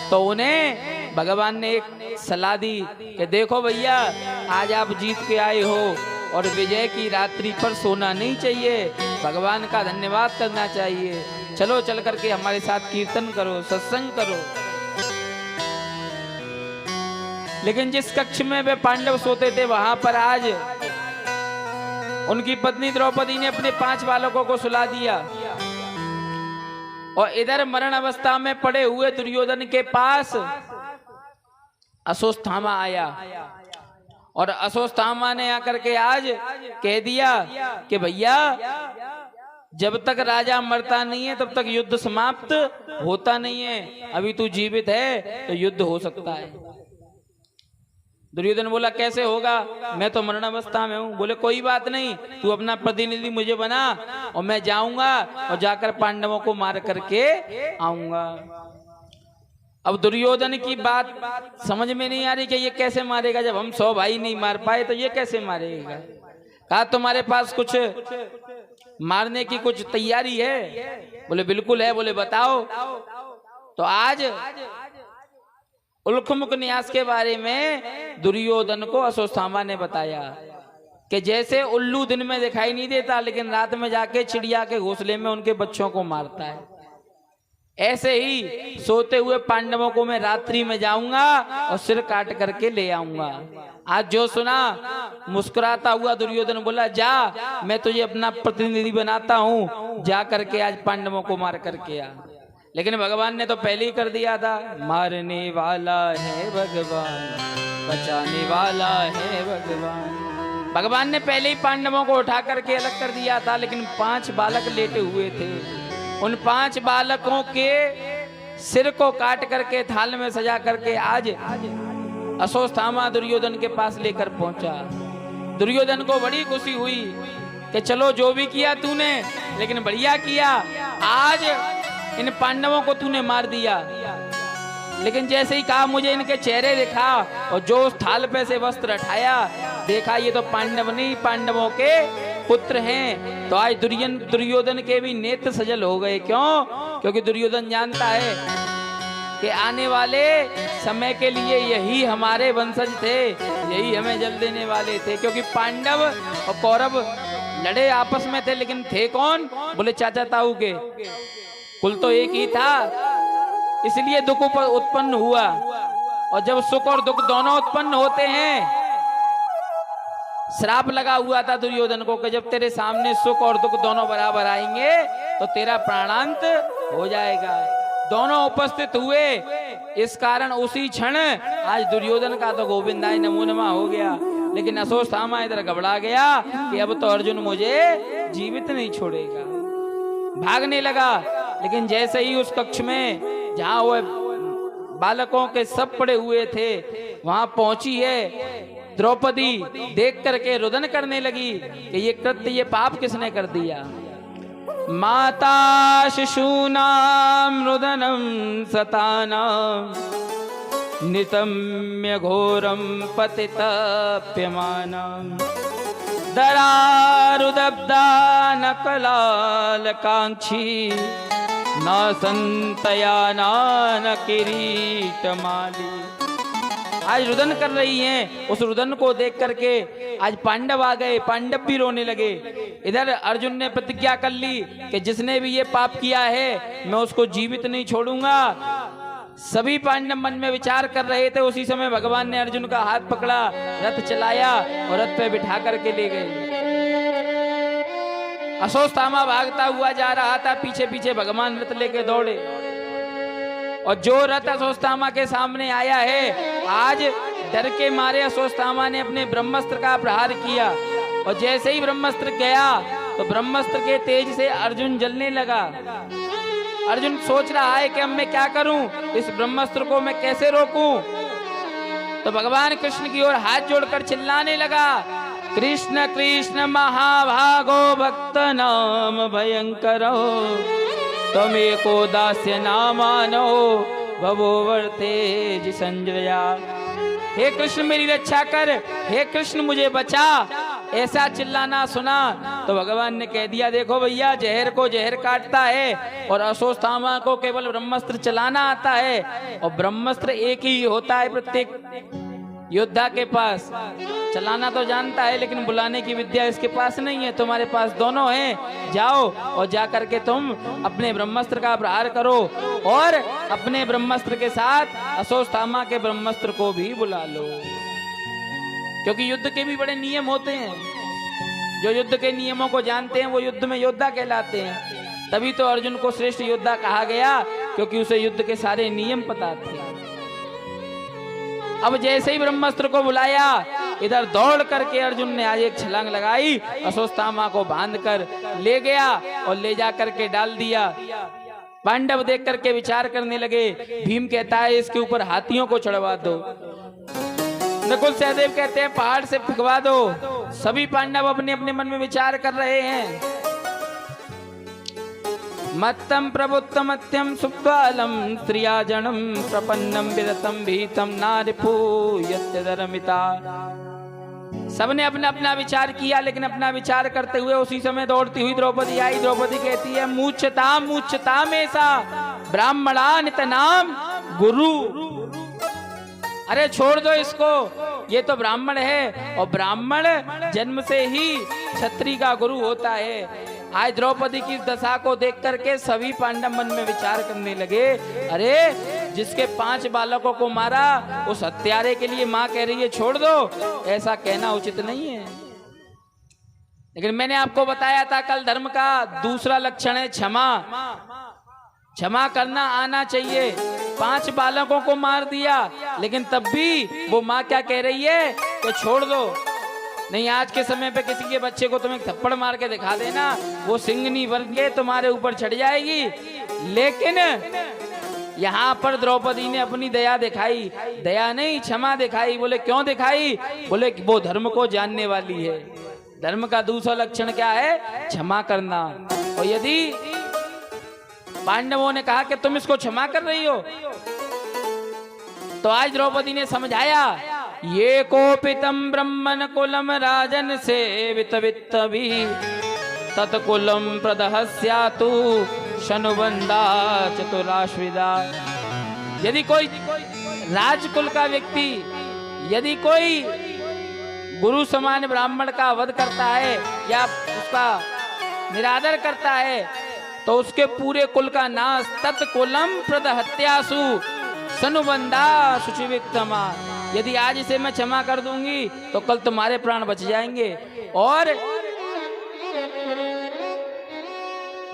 तो उन्हें भगवान ने एक सलाह दी कि देखो भैया, आज आप जीत के आए हो और विजय की रात्रि पर सोना नहीं चाहिए, भगवान का धन्यवाद करना चाहिए। चलो चल करके हमारे साथ कीर्तन करो, सत्संग करो। लेकिन जिस कक्ष में वे पांडव सोते थे वहां पर आज उनकी पत्नी द्रौपदी ने अपने 5 बालकों को सुला दिया और इधर मरण अवस्था में पड़े हुए दुर्योधन के पास अश्वत्थामा आया और अश्वत्थामा ने आकर के आज कह दिया कि भैया, जब तक राजा मरता नहीं है तब तक युद्ध समाप्त होता नहीं है, अभी तू जीवित है तो युद्ध हो सकता है। दुर्योधन बोला कैसे होगा, मैं तो मरण अवस्था में हूं। बोले कोई बात नहीं, तू अपना प्रतिनिधि मुझे बना और मैं जाऊंगा और जाकर पांडवों को मार करके आऊंगा। अब दुर्योधन की बात समझ में नहीं आ रही कि ये कैसे मारेगा, जब हम 100 भाई नहीं मार पाए तो ये कैसे मारेगा। कहा तुम्हारे पास कुछ मारने की कुछ तैयारी है? बोले बिल्कुल है। बोले बताओ। तो आज उल्खमुख न्यास के बारे में दुर्योधन को अश्वत्थामा ने बताया कि जैसे उल्लू दिन में दिखाई नहीं देता लेकिन रात में जाके चिड़िया के घोंसले में उनके बच्चों को मारता है, ऐसे ही सोते हुए पांडवों को मैं रात्रि में जाऊंगा और सिर काट करके ले आऊंगा। आज जो सुना मुस्कुराता हुआ दुर्योधन बोला जा, मैं तुझे अपना प्रतिनिधि बनाता हूं, जा करके आज पांडवों को मार करके आ। लेकिन भगवान ने तो पहले ही कर दिया था, मारने वाला है भगवान, बचाने वाला है भगवान। भगवान ने पहले ही पांडवों को उठा करके अलग कर दिया था, लेकिन 5 बालक लेटे हुए थे। उन 5 बालकों के सिर को काट करके थाल में सजा करके आज अश्वत्थामा दुर्योधन के पास लेकर पहुंचा। दुर्योधन को बड़ी खुशी हुई कि चलो जो भी किया तूने, लेकिन बढ़िया किया, आज इन पांडवों को तूने मार दिया। लेकिन जैसे ही कहा मुझे इनके चेहरे दिखा और जो उस थाल पे से वस्त्र उठाया, देखा ये तो पांडव नहीं पांडवों के पुत्र हैं। तो आज दुर्योधन के भी नेत्र सजल हो गए। क्यों? क्योंकि दुर्योधन जानता है कि आने वाले समय के लिए यही हमारे वंशज थे, यही हमें जल देने वाले थे। क्योंकि पांडव और कौरव लड़े आपस में थे, लेकिन थे कौन? बोले चाचा ताऊ के, कुल तो एक ही था, इसलिए दुख उत्पन्न हुआ। और जब सुख और दुख दोनों उत्पन्न होते हैं, श्राप लगा हुआ था दुर्योधन को कि जब तेरे सामने सुख और दुख दोनों बराबर आएंगे तो तेरा प्राणांत हो जाएगा। दोनों उपस्थित हुए, इस कारण उसी क्षण आज दुर्योधन का तो गोविंदाय नमो नमः हो गया। लेकिन अश्वत्थामा इधर घबरा गया कि अब तो अर्जुन मुझे जीवित नहीं छोड़ेगा, भागने लगा। लेकिन जैसे ही उस कक्ष में जहां वो बालकों के सब पड़े हुए थे वहां पहुंची है द्रौपदी, देख करके रुदन करने लगी कि ये कृत्य, ये पाप किसने कर दिया। माता शिशूनां रुदनं सतानां नितम्य घोरं पतितप्यमानं दरारुदब्धा नकलालकांक्षी न संतयाना न किरीटमाली। आज रुदन कर रही हैं। उस रुदन को देख करके आज पांडव आ गए, पांडव भी रोने लगे। इधर अर्जुन ने प्रतिज्ञा कर ली कि जिसने भी ये पाप किया है मैं उसको जीवित नहीं छोड़ूंगा। सभी पांडव मन में विचार कर रहे थे। उसी समय भगवान ने अर्जुन का हाथ पकड़ा, रथ चलाया और रथ पे बिठा करके ले गए। अश्वत्थामा भागता हुआ जा रहा था, पीछे पीछे भगवान रथ लेके दौड़े। और जो रथ अश्वत्थामा के सामने आया है, आज डर के मारे अश्वत्थामा ने अपने ब्रह्मास्त्र का प्रहार किया। और जैसे ही ब्रह्मास्त्र गया तो ब्रह्मास्त्र के तेज से अर्जुन जलने लगा। अर्जुन सोच रहा है कि अब मैं क्या करूं, इस ब्रह्मास्त्र को मैं कैसे रोकूं। तो भगवान कृष्ण की ओर हाथ जोड़कर चिल्लाने लगा, कृष्ण कृष्ण महाभागो भक्त नाम भयंकरो तमेको दास्य नामानो भवो वर्ते संजया। हे कृष्ण मेरी रक्षा कर, हे कृष्ण मुझे बचा। ऐसा चिल्लाना सुना तो भगवान ने कह दिया, देखो भैया, जहर को जहर काटता है और अश्वत्थामा को केवल ब्रह्मास्त्र चलाना आता है, और ब्रह्मास्त्र एक ही होता है प्रत्येक योद्धा के पास। चलाना तो जानता है लेकिन बुलाने की विद्या इसके पास नहीं है। तुम्हारे पास दोनों हैं, जाओ और जा करके तुम अपने ब्रह्मास्त्र का प्रहार करो और अपने ब्रह्मास्त्र के साथ अश्वत्थामा के ब्रह्मास्त्र को भी बुला लो, क्योंकि युद्ध के भी बड़े नियम होते हैं। जो युद्ध के नियमों को जानते हैं वो युद्ध में योद्धा कहलाते हैं। तभी तो अर्जुन को श्रेष्ठ योद्धा कहा गया, क्योंकि उसे युद्ध के सारे नियम पता थे। अब जैसे ही ब्रह्मास्त्र को बुलाया, इधर दौड़ करके अर्जुन ने आज एक छलांग लगाई, अश्वत्थामा को बांध कर ले गया और ले जा करके डाल दिया। पांडव देख करके विचार करने लगे। भीम कहता है इसके ऊपर हाथियों को चढ़वा दो, नकुल सहदेव कहते हैं पहाड़ से फेंकवा दो। सभी पांडव अपने अपने मन में विचार कर रहे हैं। मत्तम प्रभुत्तमत्यम सुप्तालम स्त्रियाजनम प्रपन्नम विदतम भीतम नारिपूयत्यधर्मिता। सबने अपना अपना विचार किया, लेकिन अपना विचार करते हुए उसी समय दौड़ती हुई द्रौपदी आई। द्रौपदी कहती है, मूर्छताम मूर्छताम ऐसा ब्राह्मणा नितनाम गुरु। अरे छोड़ दो इसको, ये तो ब्राह्मण है और ब्राह्मण जन्म से ही क्षत्रिय का गुरु होता है। आज द्रौपदी की दशा को देख करके सभी पांडव मन में विचार करने लगे, अरे जिसके 5 बालकों को मारा उस हत्यारे के लिए माँ कह रही है छोड़ दो, ऐसा कहना उचित नहीं है। लेकिन मैंने आपको बताया था कल, धर्म का दूसरा लक्षण है क्षमा। क्षमा करना आना चाहिए। 5 बालकों को मार दिया, लेकिन तब भी वो माँ क्या कह रही है कि छोड़ दो। नहीं, आज के समय पे किसी के बच्चे को तुम एक थप्पड़ मार के दिखा देना, वो सिंगनी बन के तुम्हारे ऊपर चढ़ जाएगी। लेकिन यहाँ पर द्रौपदी ने अपनी दया दिखाई, दया नहीं क्षमा दिखाई। बोले क्यों दिखाई? बोले वो धर्म को जानने वाली है। धर्म का दूसरा लक्षण क्या है? क्षमा करना। और यदि पांडवों ने कहा कि तुम इसको क्षमा कर रही हो, तो आज द्रौपदी ने समझाया, ये कोपितम ब्रह्मन कुलम राजन से वित्तवित्तभी तत्कुलम प्रदहस्यातु शनुबंदा चतुराश्विदा। यदि कोई राजकुल का व्यक्ति, यदि कोई गुरु समान ब्राह्मण का वध करता है या उसका निरादर करता है, तो उसके पूरे कुल का नाश। तत्कुलम प्रदहत्यासु सनुबंदा शुचिविक्तमा। यदि आज इसे मैं क्षमा कर दूंगी तो कल तुम्हारे प्राण बच जाएंगे। और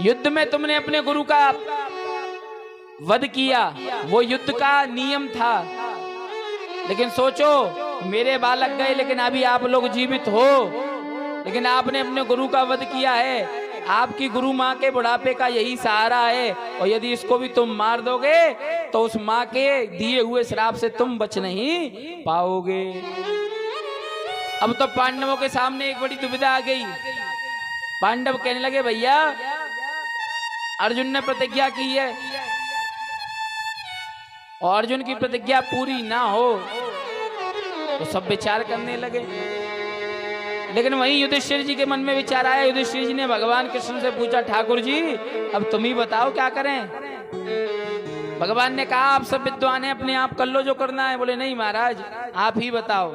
युद्ध में तुमने अपने गुरु का वध किया, वो युद्ध का नियम था। लेकिन सोचो, मेरे बालक गए लेकिन अभी आप लोग जीवित हो, लेकिन आपने अपने गुरु का वध किया है। आपकी गुरु माँ के बुढ़ापे का यही सहारा है, और यदि इसको भी तुम मार दोगे तो उस माँ के दिए हुए श्राप से तुम बच नहीं पाओगे। अब तो पांडवों के सामने एक बड़ी दुविधा आ गई। पांडव कहने लगे, भैया अर्जुन ने प्रतिज्ञा की है और अर्जुन की प्रतिज्ञा पूरी ना हो, तो सब विचार करने लगे। लेकिन वहीं युधिष्ठिर जी के मन में विचार आया। युधिष्ठिर जी ने भगवान कृष्ण से पूछा, ठाकुर जी अब तुम ही बताओ क्या करें। भगवान ने कहा, आप सब विद्वान हैं, अपने आप कर लो जो करना है। बोले नहीं महाराज, आप ही बताओ।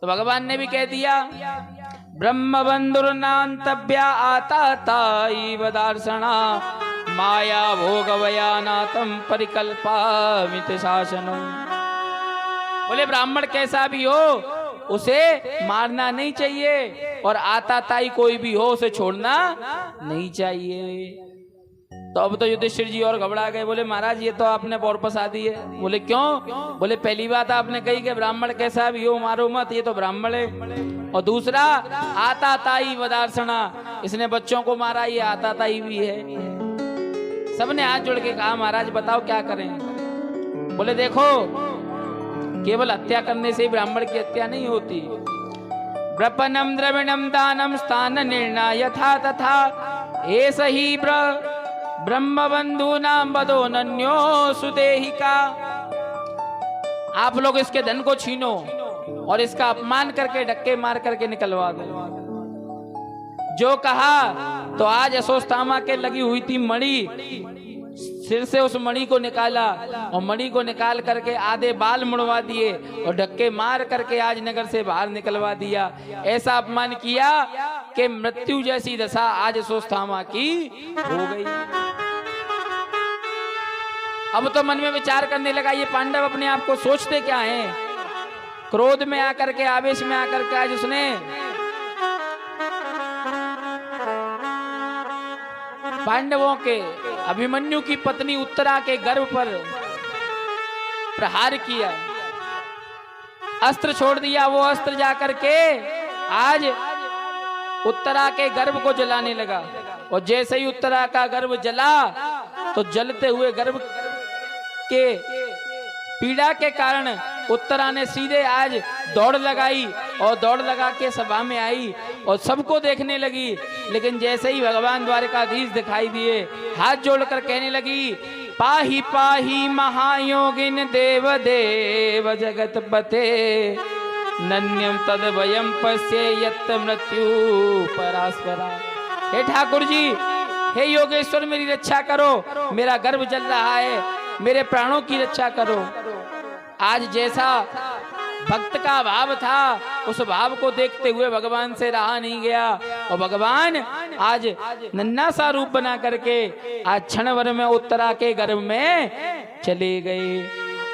तो भगवान ने भी कह दिया, ब्रह्म बंधुर्नान्तव्या आता ताई वदार्षणा माया भोगवयानातम परिकल्पामित शासनम। बोले ब्राह्मण कैसा भी हो उसे मारना नहीं चाहिए, और आताताई कोई भी हो उसे छोड़ना नहीं चाहिए। तो अब तो युधिष्ठिर जी और घबरा गए। बोले महाराज ये तो आपने और फंसा दी है। बोले क्यों? बोले पहली बात आपने कही कि ब्राह्मण कैसा भी हो मारो मत, ये तो ब्राह्मण है। और दूसरा आताताई वदार्षणा, इसने बच्चों को मारा, ये आताताई भी है। सबने हाथ जोड़ के कहा, महाराज बताओ क्या करें। बोले देखो, केवल हत्या करने से ब्राह्मण की हत्या नहीं होती। ब्रपनम द्रविणम दानम स्थान निर्णय यथा तथा एस ही ब्रह्म बंधु नाम बदो नन्यो सुदेहिका। आप लोग इसके धन को छीनो, और इसका अपमान करके धक्के मार करके निकलवा दो। जो कहा तो आज अश्वत्थामा के लगी हुई थी मणि, सिर से उस मणि को निकाला और मणि को निकाल करके आधे बाल मुड़वा दिए और धक्के मार करके आज नगर से बाहर निकलवा दिया। ऐसा अपमान किया कि मृत्यु जैसी दशा आज अश्वत्थामा की हो गई। अब तो मन में विचार करने लगा, ये पांडव अपने आप को सोचते क्या हैं? क्रोध में आकर के, आवेश में आकर के आज उसने पांडवों के अभिमन्यु की पत्नी उत्तरा के गर्भ पर प्रहार किया, अस्त्र छोड़ दिया। वो अस्त्र जाकर के आज उत्तरा के गर्भ को जलाने लगा और जैसे ही उत्तरा का गर्भ जला तो जलते हुए गर्भ के पीड़ा के कारण उत्तरा ने सीधे आज दौड़ लगाई और दौड़ लगा के सभा में आई और सबको देखने लगी। लेकिन जैसे ही भगवान द्वारकाधीश दिखाई दिए, हाथ जोड़कर कहने लगी, पाही पाही महायोगिन देव देव जगतपते नन्यम तद वयम पश्ये यत् मृत्यु परास्परा। हे ठाकुर जी, हे योगेश्वर, मेरी रक्षा करो, मेरा गर्भ जल रहा है, मेरे प्राणों की रक्षा करो। आज जैसा भक्त का भाव था उस भाव को देखते हुए भगवान से रहा नहीं गया और भगवान आज नन्हा सा रूप बना करके आज क्षण भर में उत्तरा के गर्भ में चले गए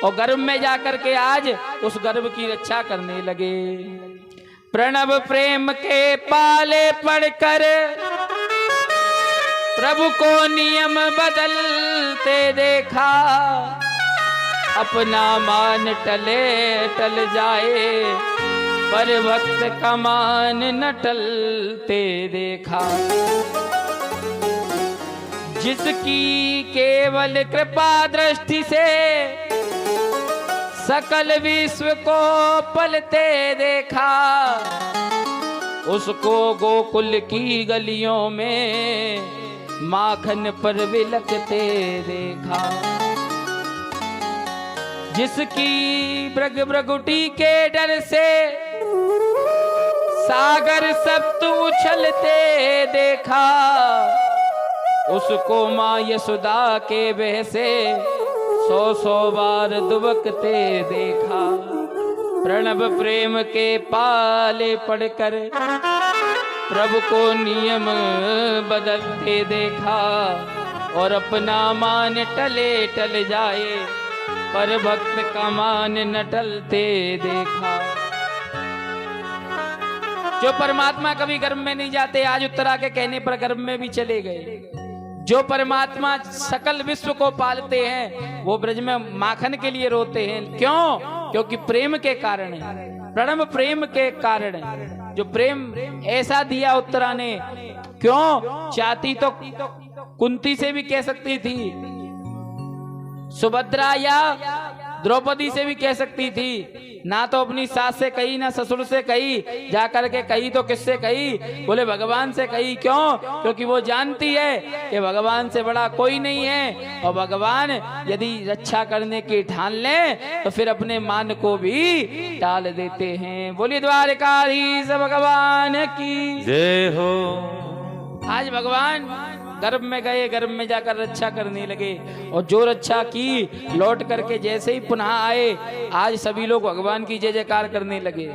और गर्भ में जाकर के आज उस गर्भ की रक्षा करने लगे। प्रणव प्रेम के पाले पढ़कर प्रभु को नियम बदलते देखा, अपना मान टले टल जाए पर भक्त का मान न टलते देखा। जिसकी केवल कृपा दृष्टि से सकल विश्व को पलते देखा, उसको गोकुल की गलियों में माखन पर विलकते देखा। जिसकी ब्रग ब्रगुटी के डर से सागर सप्त उछलते देखा, उसको माँ यशोदा के बह से 100 बार दुबकते देखा। प्रणव प्रेम के पाले पढ़कर प्रभु को नियम बदलते देखा और अपना मान टले टल जाए पर भक्त का मान न टलते देखा। जो परमात्मा कभी गर्भ में नहीं जाते, आज उत्तरा के कहने पर गर्भ में भी चले गए। जो परमात्मा सकल विश्व को पालते हैं वो ब्रज में माखन के लिए रोते हैं। क्यों? क्योंकि प्रेम के कारण है, प्रणव प्रेम के कारण है। जो प्रेम ऐसा दिया उत्तरा ने, क्यों? चाहती तो कुंती से भी कह सकती थी, सुभद्रा या द्रौपदी से भी कह सकती थी, ना तो अपनी सास से कही ना ससुर से कही, जाकर के कही तो किससे कही? बोले भगवान से कही। क्यों? क्योंकि वो जानती है कि भगवान से बड़ा कोई नहीं है और भगवान यदि रक्षा करने की ठान ले तो फिर अपने मान को भी टाल देते हैं। बोलिए द्वारकाधीश भगवान की जय हो। आज भगवान गर्भ में गए, गर्भ में जाकर रक्षा करने लगे और जो रक्षा की लौट करके जैसे ही पुनः आए, आज सभी लोग भगवान की जय जयकार करने लगे।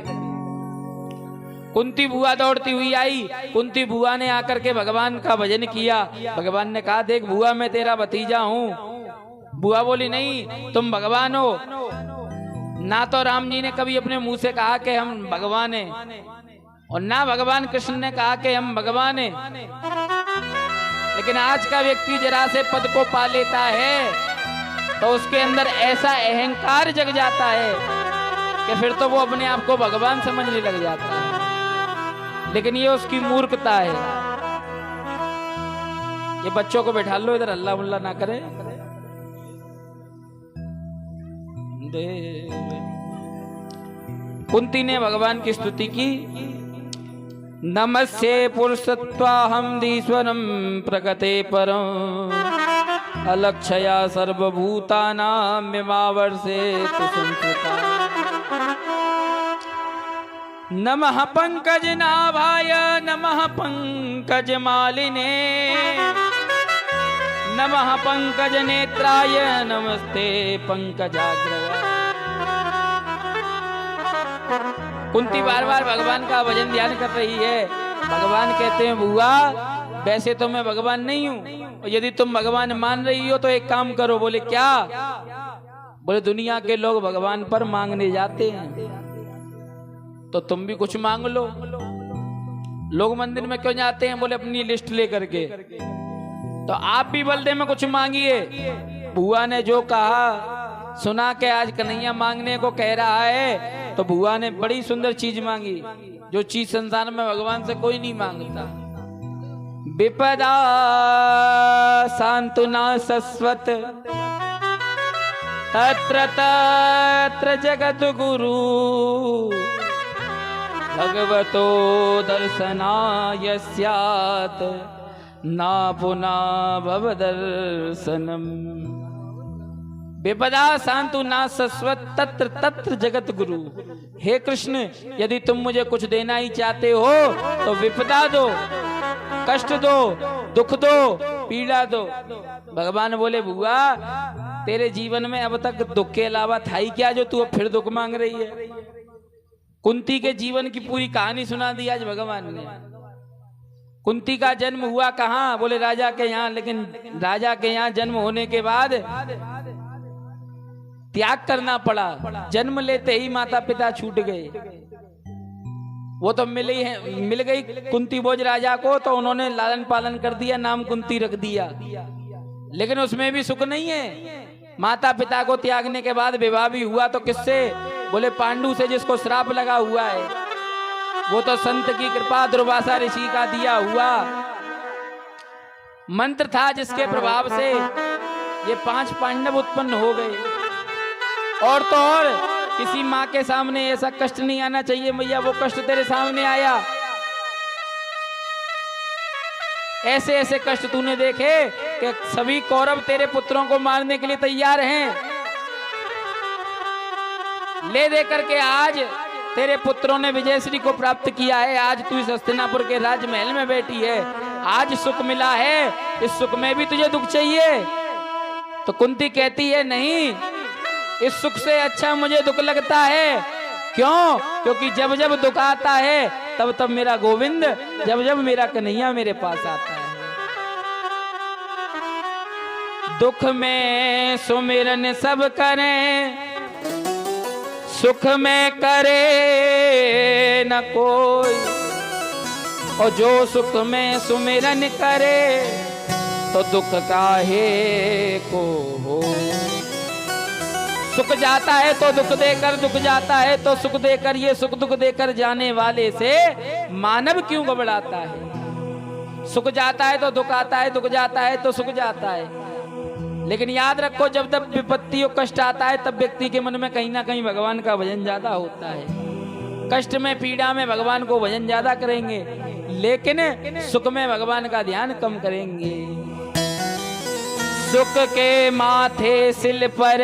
कुंती बुआ दौड़ती हुई आई, कुंती बुआ ने आकर के भगवान का भजन किया। भगवान ने कहा, देख बुआ मैं तेरा भतीजा हूँ। बुआ बोली, नहीं तुम भगवान हो। ना तो राम जी ने कभी अपने मुंह से कहा कि हम भगवान हैं और ना भगवान कृष्ण ने कहा कि हम भगवान हैं। लेकिन आज का व्यक्ति जरा से पद को पा लेता है तो उसके अंदर ऐसा अहंकार जग जाता है कि फिर तो वो अपने आप को भगवान समझने लग जाता है। लेकिन ये उसकी मूर्खता है। ये बच्चों को बैठा लो इधर, हल्ला मुल्ला ना करे। कुंती ने भगवान की स्तुति की। नमस्ये पुरुषत्वाहं दीश्वरं प्रकटे परं अलक्षया सर्वभूतानां मिमावर्षे संस्कृता। नमः पंकज नाभाय नमः पंकज मालिने नमः पंकज नेत्राय नमस्ते पंकजाग्रया। कुंती बार बार भगवान का भजन ध्यान कर रही है। भगवान कहते हैं बुआ वैसे तो मैं भगवान नहीं हूँ, और यदि तुम भगवान मान रही हो तो एक काम करो। बोले क्या? बोले दुनिया के लोग भगवान पर मांगने जाते हैं, तो तुम भी कुछ मांग लो। लोग मंदिर में क्यों जाते हैं? बोले अपनी लिस्ट लेकर के। तो आप भी बलदे में कुछ मांगिए। बुआ ने जो कहा सुना के आज कन्हैया मांगने को कह रहा है, तो बुआ ने बड़ी सुंदर चीज मांगी, जो चीज संसार में भगवान से कोई नहीं मांगता। विपदा सांत्वना सस्वत तत्र तत्र जगत गुरु भगवतो दर्शनाय स्यात् ना पुना भव दर्शनम। विपदा सांतु ना सस्वत तत्र तत्र जगत गुरु। हे कृष्ण, यदि तुम मुझे कुछ देना ही चाहते हो तो विपदा दो, कष्ट दो, दुख दो, पीड़ा दो। भगवान बोले बुआ तेरे जीवन में अब तक दुख के अलावा था ही क्या जो तू अब फिर दुख मांग रही है? कुंती के जीवन की पूरी कहानी सुना दी आज भगवान ने। कुंती का जन्म हुआ कहाँ? बोले राजा के यहाँ। लेकिन राजा के यहाँ जन्म होने के बाद त्याग करना पड़ा। जन्म लेते ही माता पिता छूट गए। वो तो मिल गई कुंती भोज राजा को, तो उन्होंने लालन पालन कर दिया, नाम कुंती रख दिया। लेकिन उसमें भी सुख नहीं है। माता पिता को त्यागने के बाद विवाह भी हुआ तो किससे? बोले पांडु से, जिसको श्राप लगा हुआ है। वो तो संत की कृपा दुर्वासा ऋषि का दिया हुआ मंत्र था, जिसके प्रभाव से ये 5 पांडव उत्पन्न हो गए। और तो और किसी माँ के सामने ऐसा कष्ट नहीं आना चाहिए मैया, वो कष्ट तेरे सामने आया। ऐसे ऐसे कष्ट तूने देखे कि सभी कौरव तेरे पुत्रों को मारने के लिए तैयार हैं। ले दे करके आज तेरे पुत्रों ने विजयश्री को प्राप्त किया है। आज तू इस हस्तिनापुर के राजमहल में बैठी है। आज सुख मिला है, इस सुख में भी तुझे दुख चाहिए? तो कुंती कहती है नहीं, इस सुख से अच्छा मुझे दुख लगता है। क्यों? क्योंकि जब जब दुख आता है तब तब मेरा गोविंद, जब जब मेरा कन्हैया मेरे पास आता है। दुख में सुमिरन सब करें, सुख में करे न कोई। और जो सुख में सुमिरन करे तो दुख काहे को हो। सुख जाता है तो दुख देकर, दुख जाता है तो सुख देकर, ये सुख दुख देकर जाने वाले से मानव क्यों घबराता है? सुख जाता है तो दुख आता है, दुख जाता है तो सुख जाता है। लेकिन याद रखो, जब तक विपत्ति और कष्ट आता है तब व्यक्ति के मन में कहीं ना कहीं भगवान का भजन ज्यादा होता है। कष्ट में, पीड़ा में भगवान को भजन ज्यादा करेंगे, लेकिन सुख में भगवान का ध्यान कम करेंगे। सुख के माथे सिल पर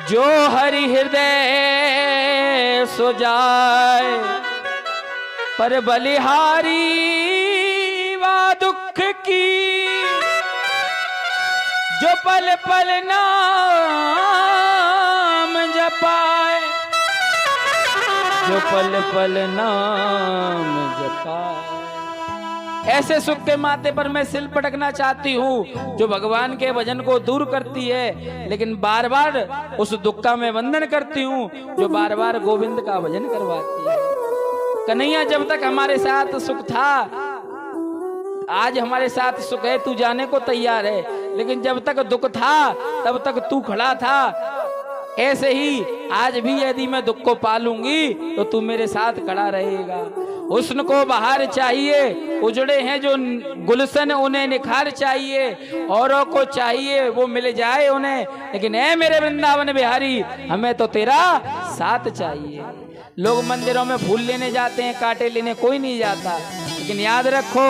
जो हरि हृदय सो जाए, पर बलिहारी वा दुख की जो पल पल नाम जपाए, जो पल पल नाम जपाए। ऐसे सुख के माथे पर मैं सिल पटकना चाहती हूँ जो भगवान के भजन को दूर करती है, लेकिन बार बार उस दुख का मैं वंदन करती हूँ जो बार बार गोविंद का भजन करवाती है। कन्हैया जब तक हमारे साथ सुख था, आज हमारे साथ सुख है, तू जाने को तैयार है, लेकिन जब तक दुख था तब तक तू खड़ा था। ऐसे ही आज भी यदि मैं दुख को पालूंगी तो तू मेरे साथ खड़ा रहेगा। हुस्न को बहार चाहिए, उजड़े हैं जो गुलशन उन्हें निखार चाहिए, औरों को चाहिए वो मिल जाए उन्हें, लेकिन ऐ मेरे वृंदावन बिहारी हमें तो तेरा साथ चाहिए। लोग मंदिरों में फूल लेने जाते हैं, कांटे लेने कोई नहीं जाता, लेकिन याद रखो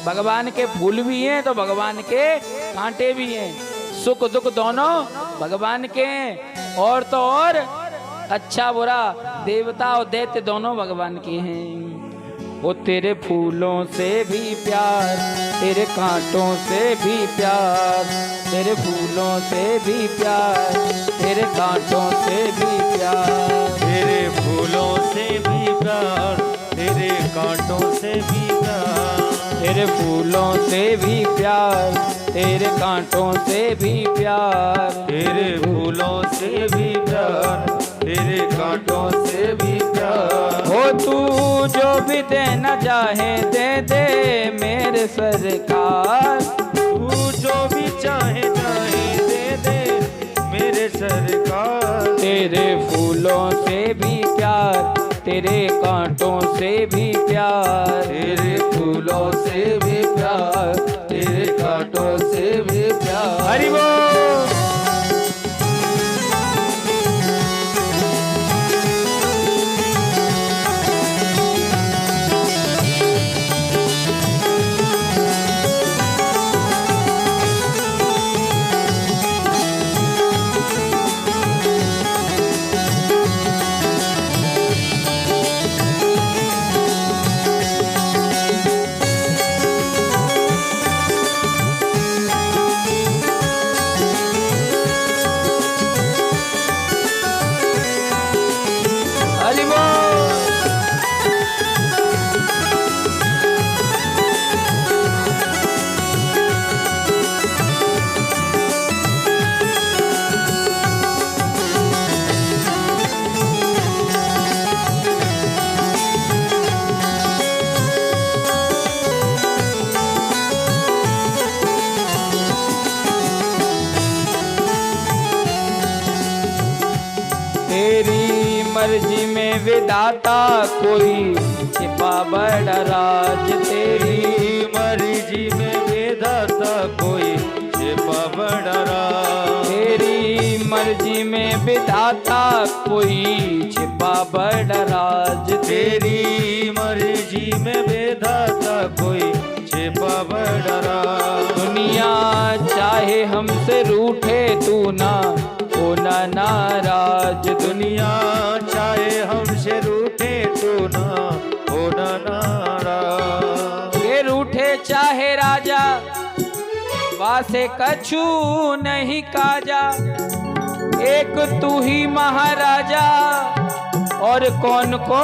भगवान के फूल भी हैं तो भगवान के कांटे भी हैं। सुख दुख दोनों भगवान के हैं, और तो और अच्छा बुरा देवता और दैत्य दोनों भगवान के हैं। वो तेरे फूलों से भी प्यार, तेरे कांटों से भी प्यार, तेरे फूलों से भी प्यार, तेरे कांटों से भी प्यार, तेरे फूलों से भी प्यार, तेरे कांटों से भी प्यार, तेरे फूलों से भी प्यार, तेरे कांटों से भी प्यार, तेरे फूलों से भी प्यार, तेरे कांटों से भी प्यार। हो तू जो भी देना चाहे दे दे मेरे सरकार, तू जो भी चाहे चाहे दे दे मेरे सरकार। तेरे फूलों से भी प्यार, तेरे कांटों से भी प्यार, तेरे फूलों से भी प्यार, तेरे कांटों से भी प्यार। हरि बोल। हरि बोल। तेरी मर्जी में विधाता कोई छिपा बड़ा राज, तेरी तेरी मर्जी में विधाता कोई छिपा बड़ा राज। तेरी मर्जी में विधाता कोई छिपा बड़ा राज, तेरी मर्जी में विधाता कोई छिपा बड़ा राज। दुनिया चाहे हमसे रूठे तू ना होना नाराज, दुनिया चाहे हमसे रूठे तो ना होना नाराज। ये रूठे चाहे राजा वासे कछु नहीं काजा, एक तू ही महाराजा और कौन को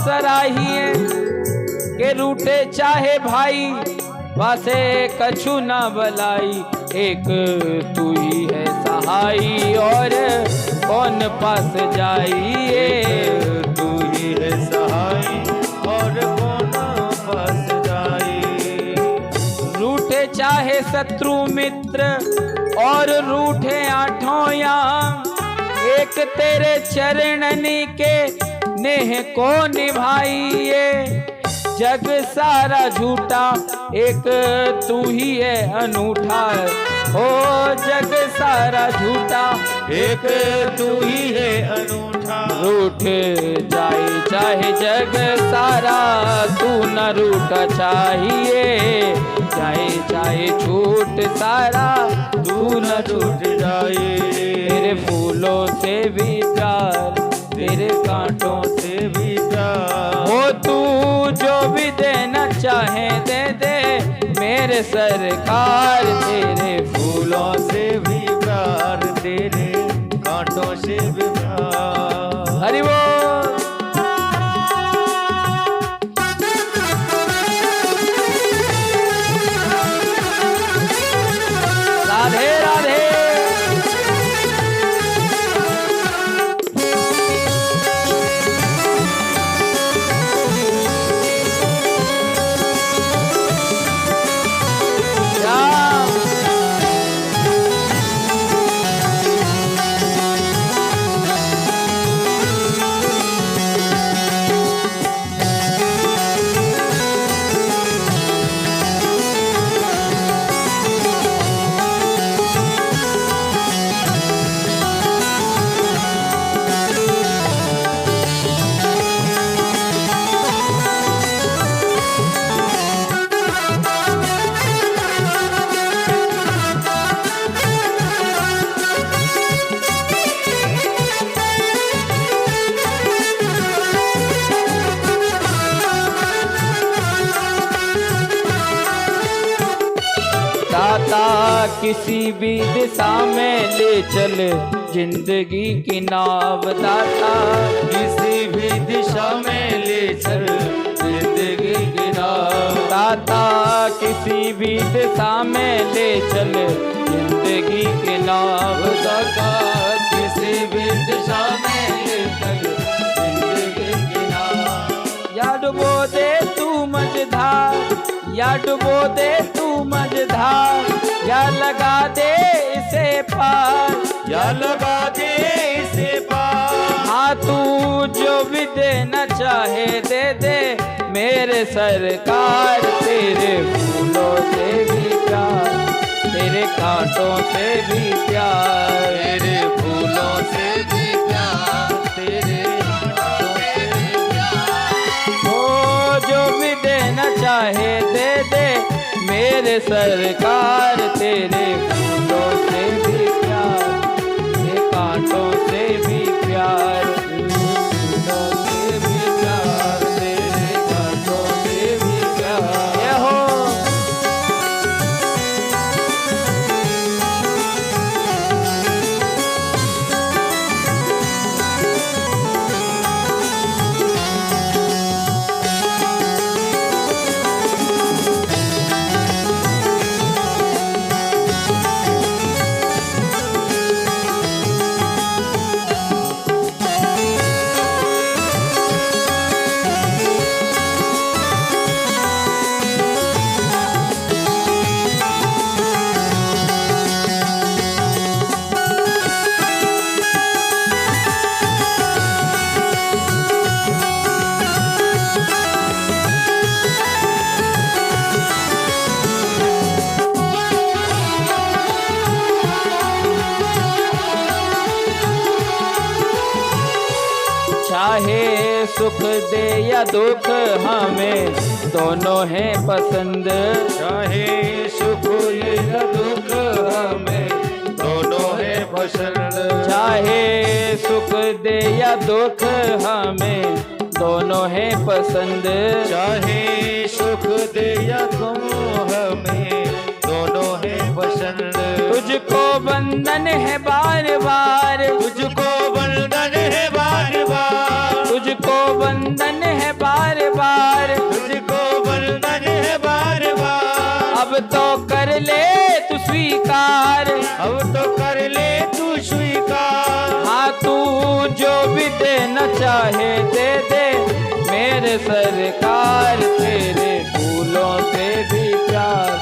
सराहिए। के रूठे चाहे भाई वासे कछु ना भलाई, एक तू ही है सहाई और कौन पास जाइए। तू ही है सहाय और कौन पास जाए। रूठे चाहे शत्रु मित्र और रूठे आठों याम, एक तेरे चरणनी के नेह को निभाइए। जग सारा झूठा एक तू ही है अनूठा, ओ जग सारा झूठा एक तू ही है अनूठा। रूठ जाए चाहे जग सारा तू न रूठा चाहिए, चाहे चाहे छूट सारा तू न छूट जाए। तेरे फूलों से भी प्यार, तेरे कांटों से भी प्यार। हो तू जो भी देना चाहे दे दे मेरे सरकार। तेरे फूलों से भी प्यार, तेरे कांटों से भी प्यार। हरि बोल। राधे राधे। श्याम। दाता किसी भी दिशा में ले चल जिंदगी की नाव दाता किसी भी दिशा में ले चल जिंदगी की नाव दाता किसी भी दिशा में ले चल जिंदगी की नाव दाता किसी भी दिशा में ले चल जिंदगी की नाव या डुबो दे तू मझधार या डुबो दे तू मझधार या लगा दे इसे पार या लगा दे इसे पार हाँ तू जो भी देना चाहे दे दे मेरे सरकार तेरे फूलों से भी प्यार तेरे कांटों से भी प्यार तेरे फूलों से भी प्यार तेरे कांटों से भी प्यार ओ जो भी देना चाहे दे दे मेरे सरकार तेरे फूलों से भी प्यार तेरे कांटों से भी प्यार फूलों से भी प्यार तेरे कांटों से भी प्यार ये हो चाहे सुख दे या दुख हमें दोनों हैं पसंद चाहे सुख या दुख हमें दोनों है पसंद चाहे सुख दे या दुख हमें दोनों हैं पसंद चाहे सुख दे या तुम हमें दोनों है पसंद तुझको बंधन है बार बार तुझको बंधन है बार बार तुझको बंधन है बार बार तुझको बंधन है बार बार अब तो कर ले तू स्वीकार अब तो कर ले तू स्वीकार हाँ तू जो भी देना चाहे दे दे मेरे सरकार तेरे फूलों से भी प्यार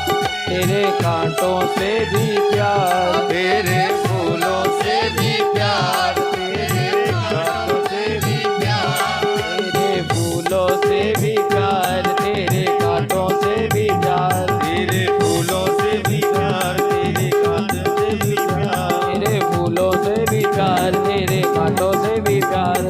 तेरे कांटों से भी प्यार तेरे फूलों से भी प्यार तेरे कांटों से भी प्यार तेरे फूलों से भी प्यार तेरे कांटों से भी प्यार तेरे फूलों से भी प्यार तेरे कांटों से भी प्यार तेरे फूलों से भी प्यार तेरे कांटों से भी प्यार